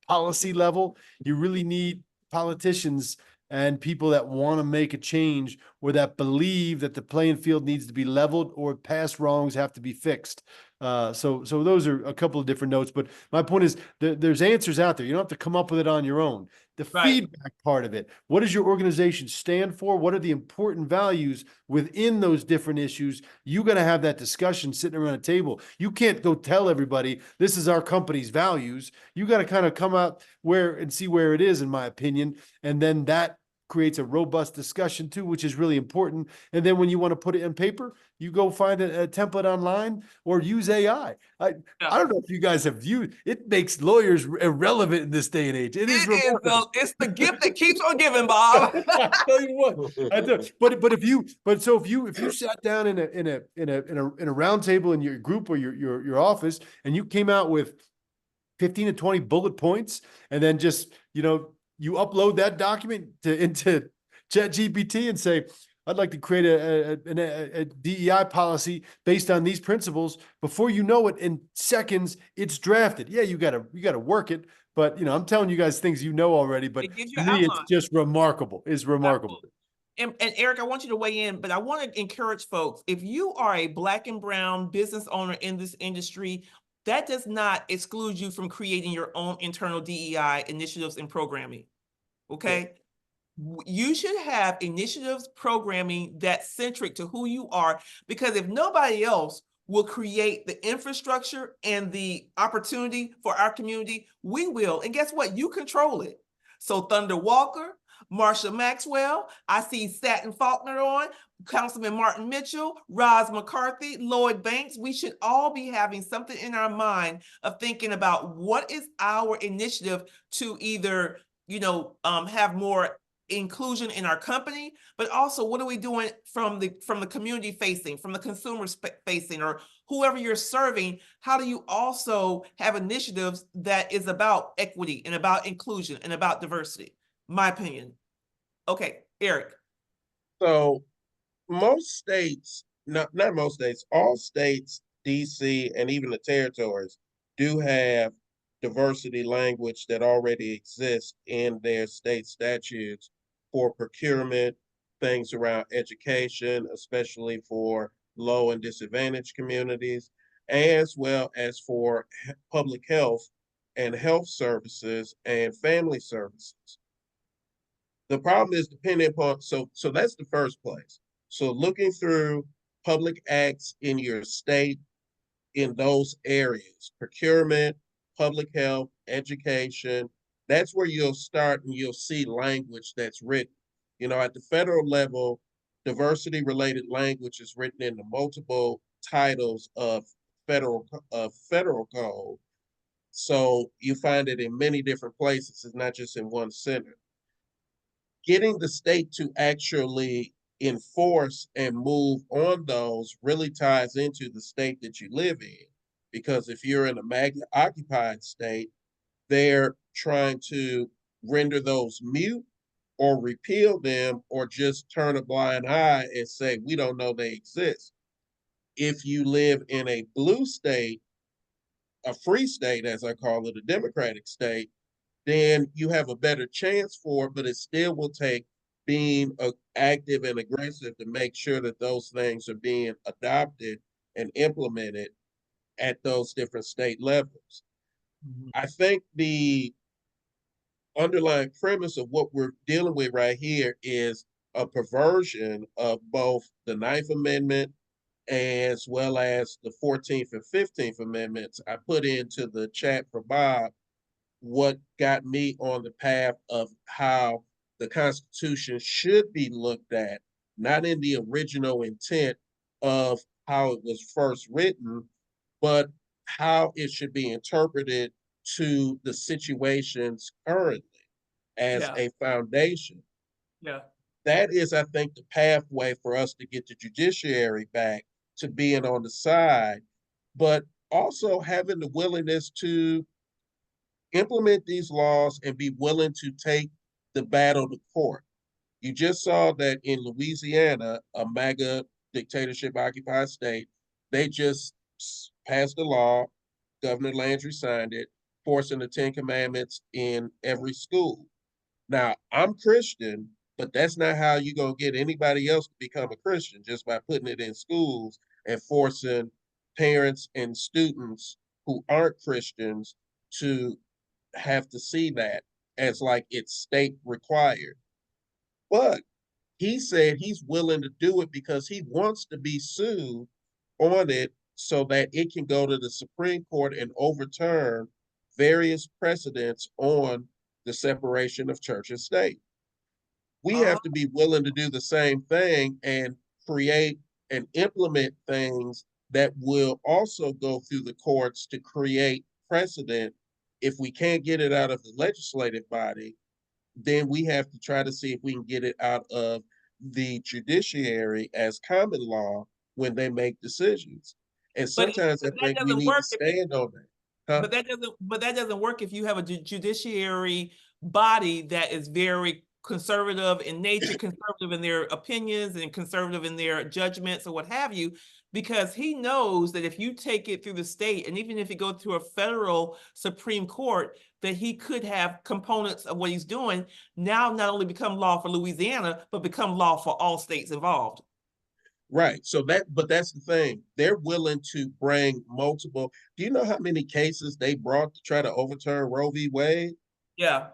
policy level, you really need politicians and people that want to make a change, or that believe that the playing field needs to be leveled or past wrongs have to be fixed. So those are a couple of different notes, but my point is there's answers out there. You don't have to come up with it on your own. The feedback part of it, what does your organization stand for? What are the important values within those different issues? You got to have that discussion sitting around a table. You can't go tell everybody this is our company's values. You got to kind of come out and see where it is, in my opinion. And then that creates a robust discussion too, which is really important. And then when you want to put it in paper, you go find a template online or use AI. I don't know if you guys have viewed it. Makes lawyers irrelevant in this day and age. It's the gift that keeps on giving, Bob. I tell you what. If you sat down in a round table in your group or your office, and you came out with 15 to 20 bullet points, and then just you upload that document into ChatGPT and say, I'd like to create a DEI policy based on these principles. Before you know it, in seconds, it's drafted. Yeah, you gotta work it, but I'm telling you guys things already. But to me, it's just remarkable. It's remarkable. And Eric, I want you to weigh in, but I want to encourage folks: if you are a Black and brown business owner in this industry, that does not exclude you from creating your own internal DEI initiatives and programming. Okay. Yeah. You should have initiatives, programming that's centric to who you are, because if nobody else will create the infrastructure and the opportunity for our community, we will. And guess what? You control it. So Thunder Walker, Marsha Maxwell. I see Satin Faulkner on, Councilman Martin Mitchell, Roz McCarthy, Lloyd Banks. We should all be having something in our mind of thinking about what is our initiative to either, have more inclusion in our company, but also what are we doing from the community facing, from the consumer facing, or whoever you're serving? How do you also have initiatives that is about equity and about inclusion and about diversity? My opinion. Okay, Eric. So most states, not most states, all states, DC, and even the territories do have diversity language that already exists in their state statutes for procurement, things around education, especially for low and disadvantaged communities, as well as for public health and health services and family services. The problem is depending upon, so that's the first place. So looking through public acts in your state in those areas, procurement, public health, education, that's where you'll start and you'll see language that's written. At the federal level, diversity related language is written in the multiple titles of federal code. So you find it in many different places. It's not just in one center. Getting the state to actually enforce and move on those really ties into the state that you live in. Because if you're in a MAGA occupied state, they're trying to render those mute or repeal them or just turn a blind eye and say, we don't know they exist. If you live in a blue state, a free state, as I call it, a democratic state, then you have a better chance for it, but it still will take being active and aggressive to make sure that those things are being adopted and implemented at those different state levels. I think the underlying premise of what we're dealing with right here is a perversion of both the 9th Amendment as well as the 14th and 15th Amendments. I put into the chat for Bob what got me on the path of how the Constitution should be looked at, not in the original intent of how it was first written, but how it should be interpreted to the situations currently as a foundation. Yeah. That is, I think, the pathway for us to get the judiciary back to being on the side, but also having the willingness to implement these laws and be willing to take the battle to court. You just saw that in Louisiana, a MAGA dictatorship occupied state, they just passed a law, Governor Landry signed it, forcing the 10 Commandments in every school. Now, I'm Christian, but that's not how you're going to get anybody else to become a Christian, just by putting it in schools and forcing parents and students who aren't Christians to have to see that as like it's state required. But he said he's willing to do it because he wants to be sued on it so that it can go to the Supreme Court and overturn various precedents on the separation of church and state. We have to be willing to do the same thing and create and implement things that will also go through the courts to create precedent. If we can't get it out of the legislative body, then we have to try to see if we can get it out of the judiciary as common law when they make decisions. And sometimes I think we need to stand on that. Huh? But that doesn't work if you have a judiciary body that is very conservative in nature, conservative in their opinions and conservative in their judgments or what have you, because he knows that if you take it through the state, and even if you go through a federal Supreme Court, that he could have components of what he's doing now not only become law for Louisiana, but become law for all states involved. Right. So but that's the thing. They're willing to bring multiple. Do you know how many cases they brought to try to overturn Roe v. Wade? Yeah.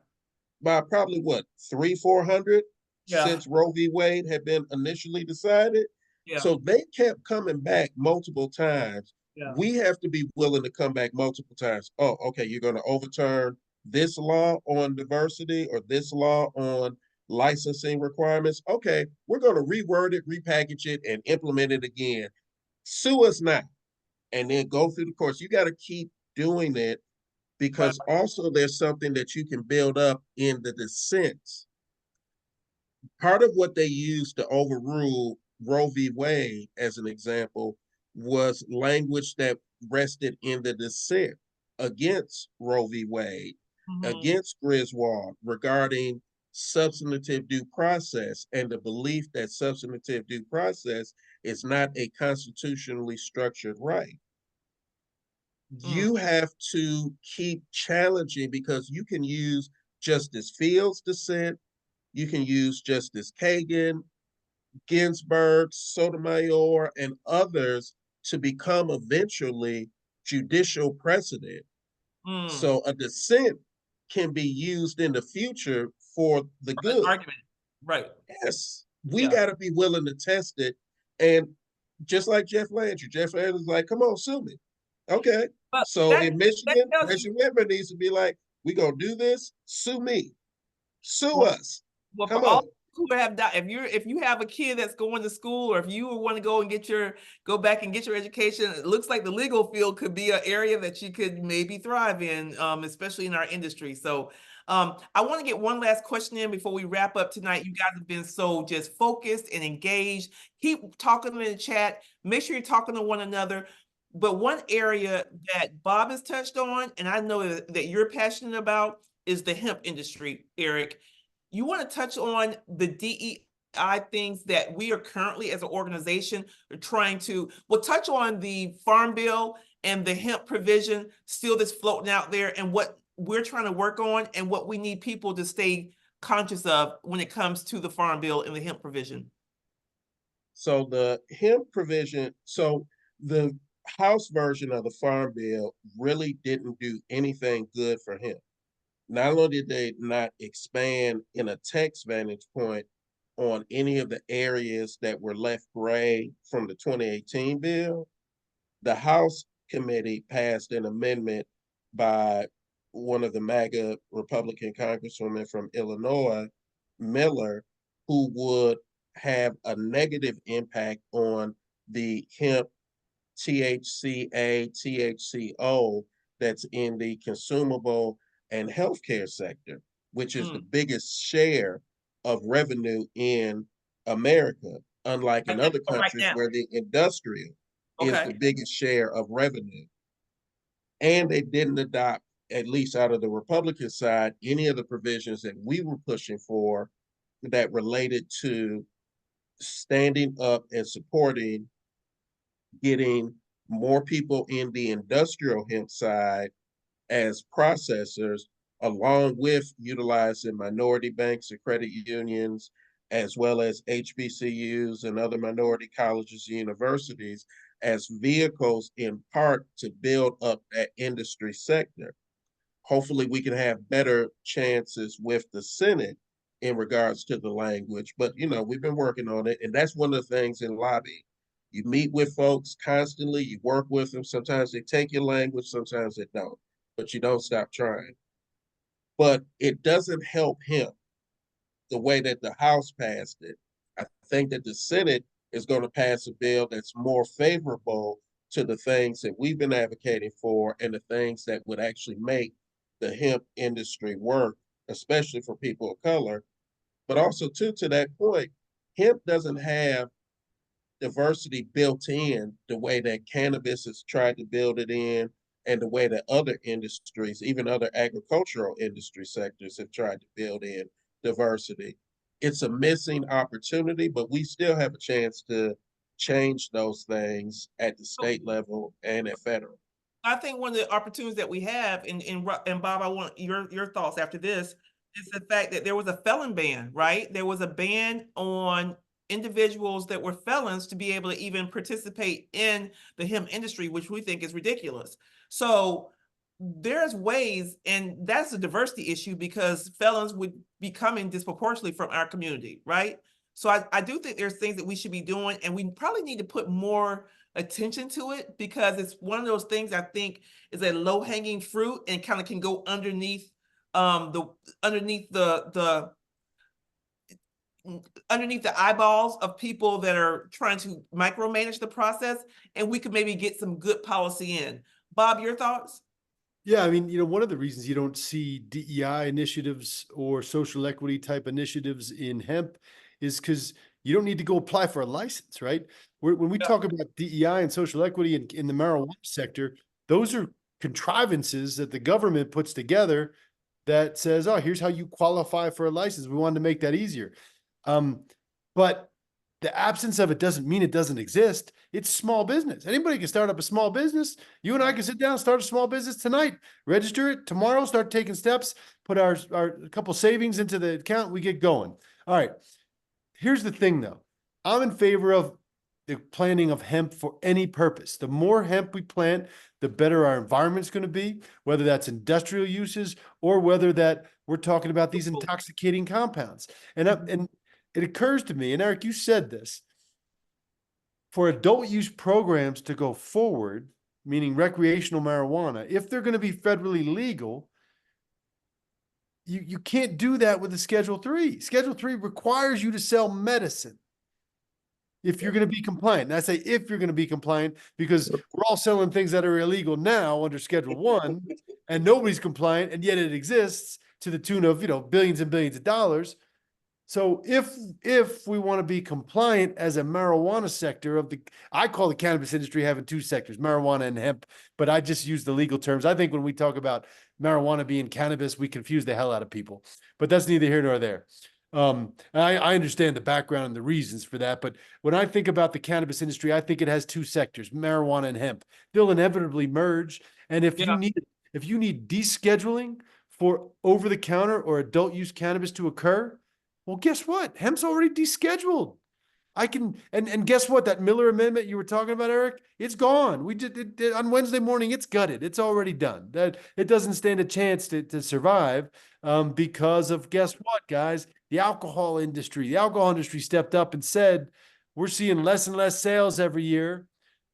By probably what, 300-400 Yeah. since Roe v. Wade had been initially decided. Yeah. So they kept coming back multiple times. Yeah. We have to be willing to come back multiple times. Oh, okay, you're going to overturn this law on diversity or this law on licensing requirements. Okay, we're going to reword it, repackage it, and implement it again. Sue us now, and then go through the course. You got to keep doing it, because also there's something that you can build up in the dissents. Part of what they used to overrule Roe v. Wade, as an example, was language that rested in the dissent against Roe v. Wade, against Griswold, regarding substantive due process and the belief that substantive due process is not a constitutionally structured right. You have to keep challenging, because you can use Justice Fields' dissent, you can use Justice Kagan, Ginsburg, Sotomayor, and others to become eventually judicial precedent. So a dissent can be used in the future for the good. Argument. Right. Yes. We got to be willing to test it. And just like Jeff Landry is like, come on, sue me. Okay. But so in Michigan, Reggie Whitmer needs to be like, we gonna do this, sue me. Sue us. Well, Come for all on. who have if you have a kid that's going to school, or if you want to go and go back and get your education, it looks like the legal field could be an area that you could maybe thrive in, especially in our industry. So I want to get one last question in before we wrap up tonight. You guys have been so just focused and engaged. Keep talking in the chat. Make sure you're talking to one another. But one area that Bob has touched on, and I know that you're passionate about, is the hemp industry, Eric. You want to touch on the DEI things that we are currently, as an organization, are trying to, we'll touch on the Farm Bill and the hemp provision still that's floating out there, and what we're trying to work on, and what we need people to stay conscious of when it comes to the Farm Bill and the hemp provision. So the hemp provision, so the House version of the Farm Bill really didn't do anything good for hemp. Not only did they not expand in a text vantage point on any of the areas that were left gray from the 2018 bill, the House committee passed an amendment by one of the MAGA Republican congresswomen from Illinois, Miller, who would have a negative impact on the hemp THCA, THCO that's in the consumable and healthcare sector, which is the biggest share of revenue in America, unlike in other countries where the industrial is the biggest share of revenue. And they didn't adopt, at least out of the Republican side, any of the provisions that we were pushing for that related to standing up and supporting getting more people in the industrial hemp side as processors, along with utilizing minority banks and credit unions, as well as HBCUs and other minority colleges and universities, as vehicles in part to build up that industry sector. Hopefully we can have better chances with the Senate in regards to the language, but we've been working on it, and that's one of the things in lobbying. You meet with folks constantly, you work with them. Sometimes they take your language, sometimes they don't, but you don't stop trying. But it doesn't help him the way that the House passed it. I think that the Senate is going to pass a bill that's more favorable to the things that we've been advocating for, and the things that would actually make the hemp industry work, especially for people of color. But also, too, to that point, hemp doesn't have diversity built in the way that cannabis has tried to build it in, and the way that other industries, even other agricultural industry sectors, have tried to build in diversity. It's a missing opportunity, but we still have a chance to change those things at the state level and at federal. I think one of the opportunities that we have, and Bob, I want your thoughts after this, is the fact that there was a felon ban, right? There was a ban on individuals that were felons to be able to even participate in the hemp industry, which we think is ridiculous. So there's ways, and that's a diversity issue, because felons would be coming disproportionately from our community, right? So I do think there's things that we should be doing, and we probably need to put more attention to it, because it's one of those things I think is a low-hanging fruit and kind of can go underneath the underneath the eyeballs of people that are trying to micromanage the process, and we could maybe get some good policy in. Bob, your thoughts? Yeah, I mean, one of the reasons you don't see DEI initiatives or social equity type initiatives in hemp is because you don't need to go apply for a license, right? When we talk about DEI and social equity in the marijuana sector, those are contrivances that the government puts together that says, oh, here's how you qualify for a license. We wanted to make that easier. But the absence of it doesn't mean it doesn't exist. It's small business. Anybody can start up a small business. You and I can sit down, start a small business tonight, register it tomorrow, start taking steps, put our couple savings into the account, we get going. All right. Here's the thing though. I'm in favor of the planting of hemp for any purpose. The more hemp we plant, the better our environment's going to be, whether that's industrial uses or whether that we're talking about these intoxicating compounds. And it occurs to me, and Eric, you said this, for adult use programs to go forward, meaning recreational marijuana, if they're going to be federally legal, you can't do that with a Schedule 3. Schedule 3 requires you to sell medicine if you're going to be compliant. And I say if you're going to be compliant because we're all selling things that are illegal now under Schedule 1 and nobody's compliant, and yet it exists to the tune of, billions and billions of dollars. So if we want to be compliant as a marijuana sector I call the cannabis industry having two sectors, marijuana and hemp, but I just use the legal terms. I think when we talk about marijuana being cannabis, we confuse the hell out of people, but that's neither here nor there. I understand the background and the reasons for that, but when I think about the cannabis industry, I think it has two sectors, marijuana and hemp. They'll inevitably merge. And if you need descheduling for over-the-counter or adult use cannabis to occur, well, guess what? Hemp's already descheduled. And guess what? That Miller Amendment you were talking about, Eric, it's gone. We did it on Wednesday morning. It's gutted. It's already done. That it doesn't stand a chance to survive because of, guess what, guys? The alcohol industry. The alcohol industry stepped up and said, we're seeing less and less sales every year.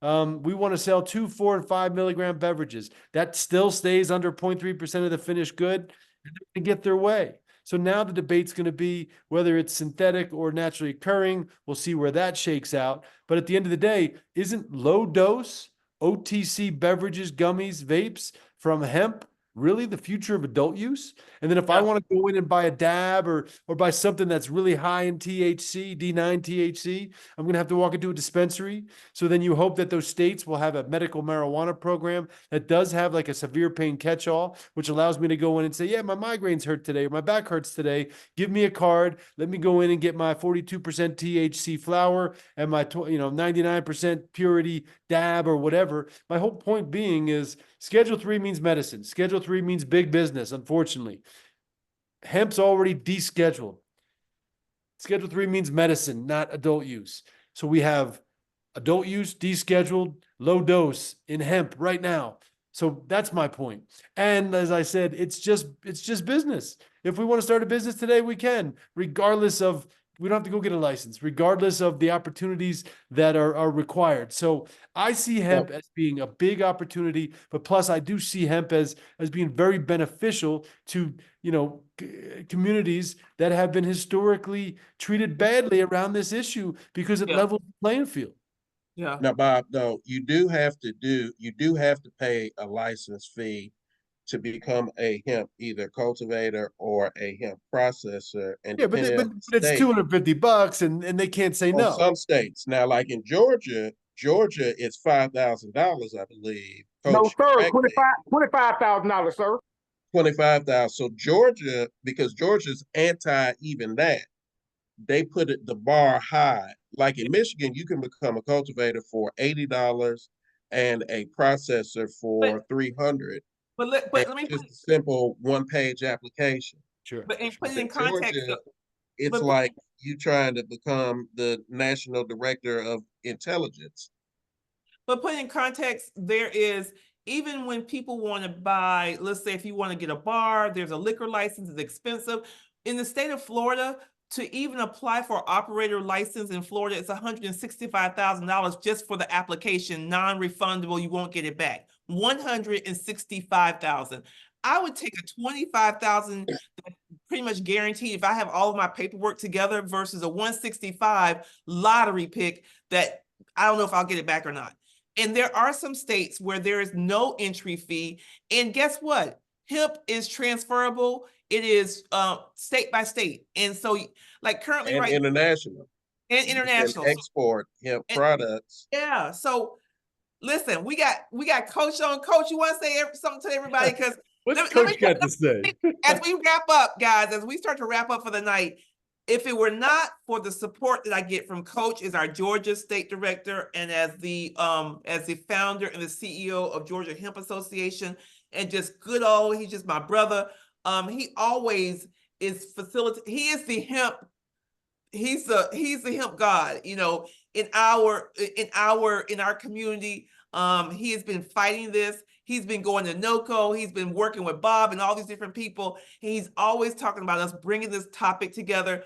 We want to sell 2, 4, and 5 milligram beverages. That still stays under 0.3% of the finished good, and they're going to get their way. So now the debate's going to be whether it's synthetic or naturally occurring. We'll see where that shakes out. But at the end of the day, isn't low dose OTC beverages, gummies, vapes from hemp really the future of adult use? And then if I want to go in and buy a dab or buy something that's really high in THC, D9 THC, I'm going to have to walk into a dispensary. So then you hope that those states will have a medical marijuana program that does have like a severe pain catch-all, which allows me to go in and say, yeah, my migraines hurt today, or my back hurts today. Give me a card. Let me go in and get my 42% THC flower and my 99% purity dab or whatever. My whole point being is Schedule 3 means medicine. Schedule 3 means big business, unfortunately. Hemp's already descheduled. Schedule 3 means medicine, not adult use. So we have adult use, descheduled, low dose in hemp right now. So that's my point. And as I said, it's just business. If we want to start a business today, we can, regardless of, we don't have to go get a license, regardless of the opportunities that are required. So I see hemp as being a big opportunity, but plus I do see hemp as being very beneficial to, communities that have been historically treated badly around this issue because it levels the playing field. Yeah. Now, Bob, though, you do have to pay a license fee to become a hemp either cultivator or a hemp processor. And yeah, but it's $250 and they can't say no. Some states. Now, like in Georgia, it's $5,000, I believe. No, sir, $25,000, sir. 25,000. So Georgia, because Georgia's anti even that, they put the bar high. Like in Michigan, you can become a cultivator for $80 and a processor for $300. But let me just a simple one-page application. Sure. But in putting in context, Georgia, it's like you trying to become the national director of intelligence. But put in context, there is, even when people want to buy, let's say if you want to get a bar, there's a liquor license, it's expensive. In the state of Florida, to even apply for operator license in Florida, it's $165,000 just for the application, non-refundable, you won't get it back. $165,000. I would take a $25,000 pretty much guaranteed if I have all of my paperwork together versus a 165 lottery pick that I don't know if I'll get it back or not. And there are some states where there is no entry fee. And guess what? Hemp is transferable. It is state by state. And so like currently And international. And international. Export hemp products. Yeah. So listen, we got Coach on. Coach, you want to say something to everybody? Because What's Coach got to say? As we wrap up, guys, as we start to wrap up for the night, if it were not for the support that I get from Coach as our Georgia State Director and as the founder and the CEO of Georgia Hemp Association, and just good old, he's just my brother. He always is he is the hemp. He's the hemp god, you know, in our community. He has been fighting this. He's been going to NOCO. He's been working with Bob and all these different people. And he's always talking about us bringing this topic together.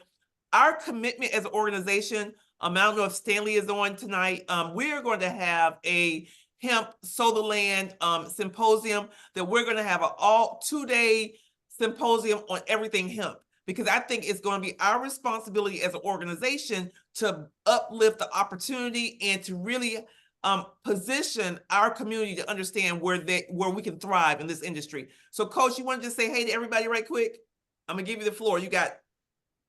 Our commitment as an organization, I don't know if Stanley is on tonight. We are going to have a hemp solar land symposium that we're going to have an all 2-day symposium on everything hemp, because I think it's going to be our responsibility as an organization to uplift the opportunity and to really position our community to understand where we can thrive in this industry. So Coach, you want to just say hey to everybody right quick? I'm gonna give you the floor. You got,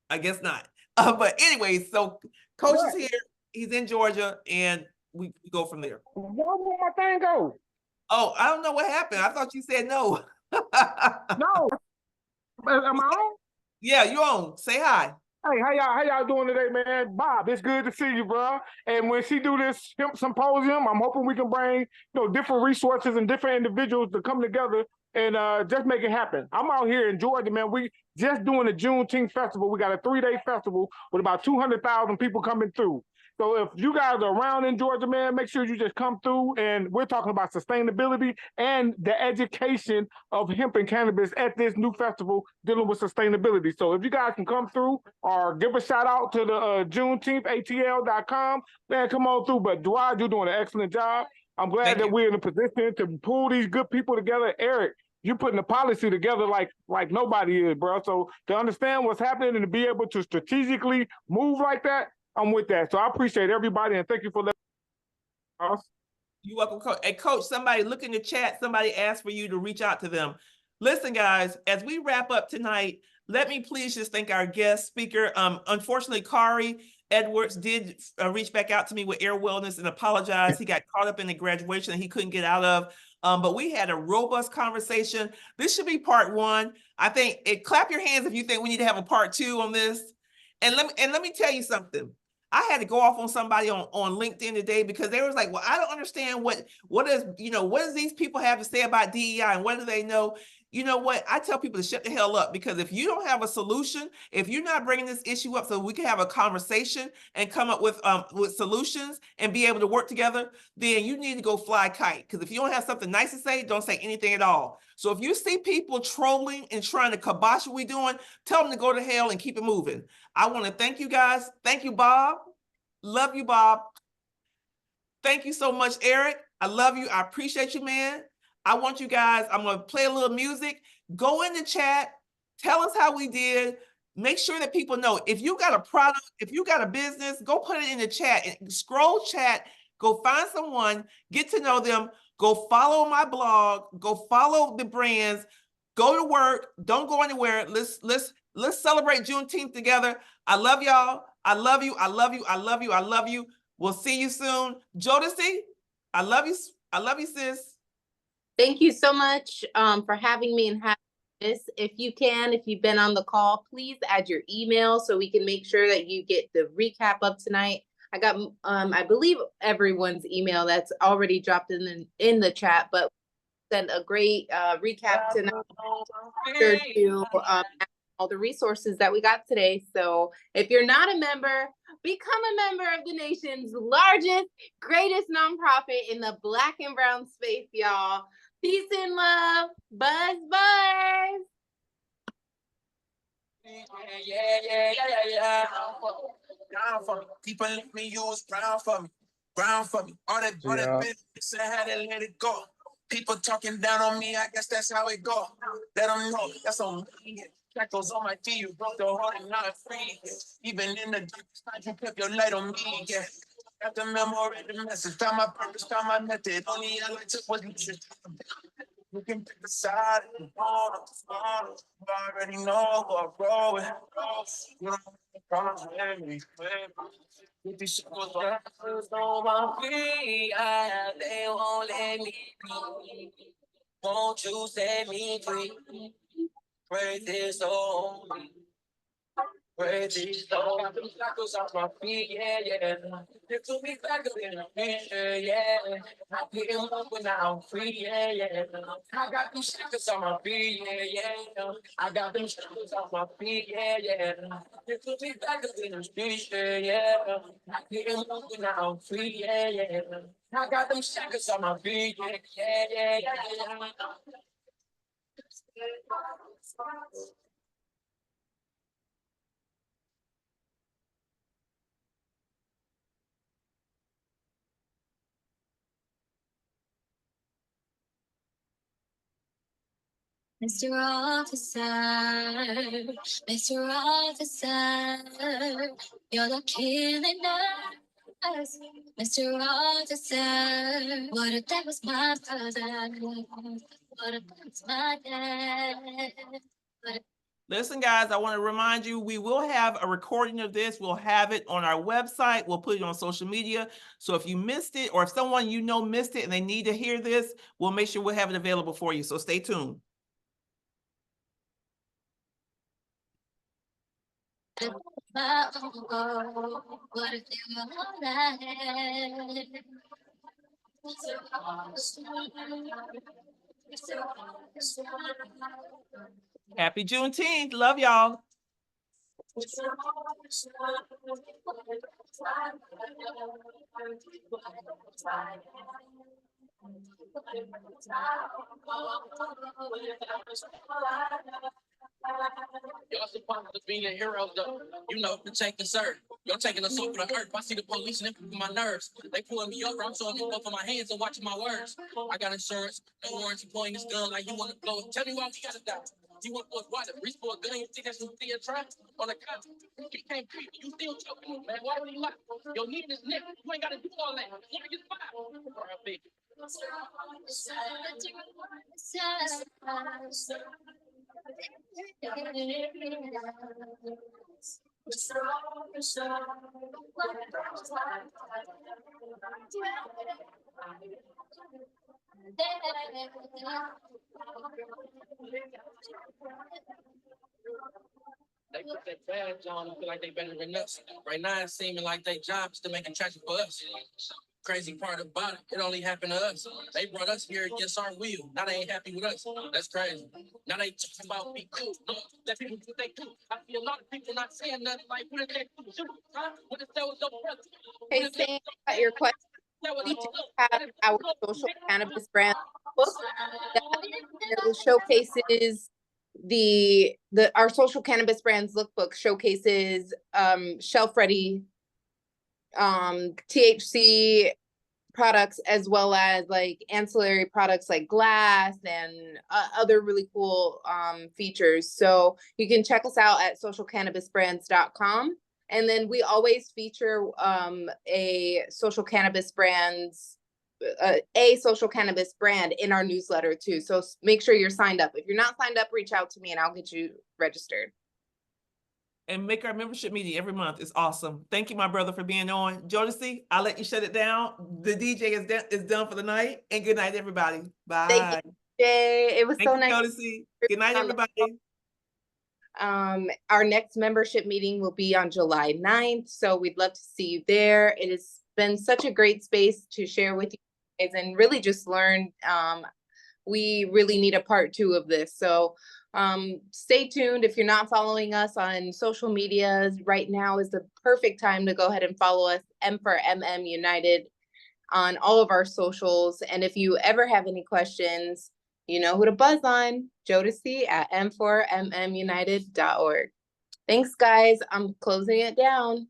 I guess not. But anyway, so Coach is here. He's in Georgia, and we go from there. Where will my thing go? Oh, I don't know what happened. I thought you said no. No. Am I on? Yeah, you on. Say hi. Hey, how y'all doing today, man? Bob, it's good to see you, bro. And when she do this hemp symposium, I'm hoping we can bring different resources and different individuals to come together and just make it happen. I'm out here in Georgia, man. We just doing the Juneteenth festival. We got a 3-day festival with about 200,000 people coming through. So if you guys are around in Georgia, man, make sure you just come through. And we're talking about sustainability and the education of hemp and cannabis at this new festival dealing with sustainability. So if you guys can come through or give a shout out to the Juneteenth, ATL.com, man, come on through. But Dwight, you're doing an excellent job. I'm glad that we're in a position to pull these good people together. Eric, you're putting the policy together like nobody is, bro. So to understand what's happening and to be able to strategically move like that, I'm with that. So I appreciate everybody and thank you for letting us. You're welcome, Coach. Hey, Coach, somebody look in the chat. Somebody asked for you to reach out to them. Listen, guys, as we wrap up tonight, let me please just thank our guest speaker. Unfortunately, Kari Edwards did reach back out to me with Air Wellness and apologize. He got caught up in the graduation that he couldn't get out of. But we had a robust conversation. This should be part 1. I think clap your hands if you think we need to have a part 2 on this. And let me tell you something. I had to go off on somebody on LinkedIn today because they was like, well, I don't understand what does these people have to say about DEI and what do they know? You know what? I tell people to shut the hell up, because if you don't have a solution, if you're not bringing this issue up so we can have a conversation and come up with solutions and be able to work together, then you need to go fly a kite. Because if you don't have something nice to say, don't say anything at all. So if you see people trolling and trying to kibosh what we're doing, tell them to go to hell and keep it moving. I want to thank you guys. Thank you, Bob. Love you, Bob. Thank you so much, Eric. I love you. I appreciate you, man. I want you guys, I'm going to play a little music. Go in the chat. Tell us how we did. Make sure that people know. If you got a product, if you got a business, go put it in the chat. And scroll chat. Go find someone. Get to know them. Go follow my blog. Go follow the brands. Go to work. Don't go anywhere. Let's celebrate Juneteenth together. I love y'all. I love you. I love you. I love you. I love you. We'll see you soon. Jodeci, I love you. I love you, sis. Thank you so much for having me and having this. If you've been on the call, please add your email so we can make sure that you get the recap of tonight. I got, I believe, everyone's email that's already dropped in the chat, but send a great recap tonight to all the resources that we got today. So if you're not a member, become a member of the nation's largest, greatest nonprofit in the Black and brown space, y'all. Peace and love. Buzz, buzz. Yeah. Ground for me. People let me use ground for me. Ground for me. All that business, I had to let it go. People talking down on me, I guess that's how it go. Let them know that's on me. Shackles on my feet, you broke the heart and not free. Even in the darkest night, you kept your light on me. Yeah. Got the memo, read the message, found my purpose, found my method. Only I like took was leadership. You can pick the side if you want. You already know what I'm rolling. You don't promise me. With these shackles on my feet, they won't let me be. Won't you set me free? Pray this on me. Pray this on me. Got them shackles off my feet, yeah, yeah. They took me back up in a picture, yeah. I didn't love when now I'm free, yeah, yeah. I got them shackles on my feet, yeah, yeah. I got them shackles off my feet, yeah, yeah. They took me back up in a picture, yeah. I didn't love when now I'm free, yeah, yeah. I got them shackles on my feet, yeah, yeah, yeah, yeah. Mr. Officer, Mr. Officer, you're the killing us. Mr. Officer, what if that was my brother? What if that was my dad? Listen, guys, I want to remind you, we will have a recording of this. We'll have it on our website. We'll put it on social media. So if you missed it, or if someone you know missed it and they need to hear this, we'll make sure we'll have it available for you. So stay tuned. What if they were all I had? Happy Juneteenth. Love y'all. Y'all supposed to be the heroes, though. You know, protect and serve. Y'all taking us over the earth. I see the police and it my nerves. They pulling me over. I'm showing them both of my hands and watching my words. I got insurance, no warranty, pointing this gun like you want to blow it. Tell me why we gotta die. You want to what? Reach for a gun? You think that's a trap on a cop? You can't breathe. You still choking, man. Why would you lie? Yo, need this nigga. You ain't gotta do all that. You get fired. They put that badge on and feel like they better than us. Right now, it's seeming like they job is to make it tragic for us. Crazy part about it, it only happened to us. They brought us here against our will. Now they ain't happy with us. That's crazy. Now they talking about be cool. No, let people do what they do. I see a lot of people not saying nothing like, what if they do? Huh? What if that was your brother? Hey, Sam, got your question. We do have our social cannabis brand book that showcases our social cannabis brands lookbook showcases shelf ready THC products, as well as like ancillary products like glass and other really cool features. So you can check us out at socialcannabisbrands.com. And then we always feature a social cannabis brand in our newsletter too. So make sure you're signed up. If you're not signed up, reach out to me and I'll get you registered. And make our membership meeting every month. It's awesome. Thank you, my brother, for being on. Jodeci, I'll let you shut it down. The DJ is done for the night. And good night, everybody. Bye. Thank you, Jay. It was so nice. Jodeci. Good night, everybody. Our next membership meeting will be on July 9th. So we'd love to see you there. It has been such a great space to share with you guys and really just learn. We really need a part 2 of this. So stay tuned. If you're not following us on social media, right now is the perfect time to go ahead and follow us, M4MM United, on all of our socials. And if you ever have any questions, you know who to buzz on, Jodeci at m4mmunited.org. Thanks, guys. I'm closing it down.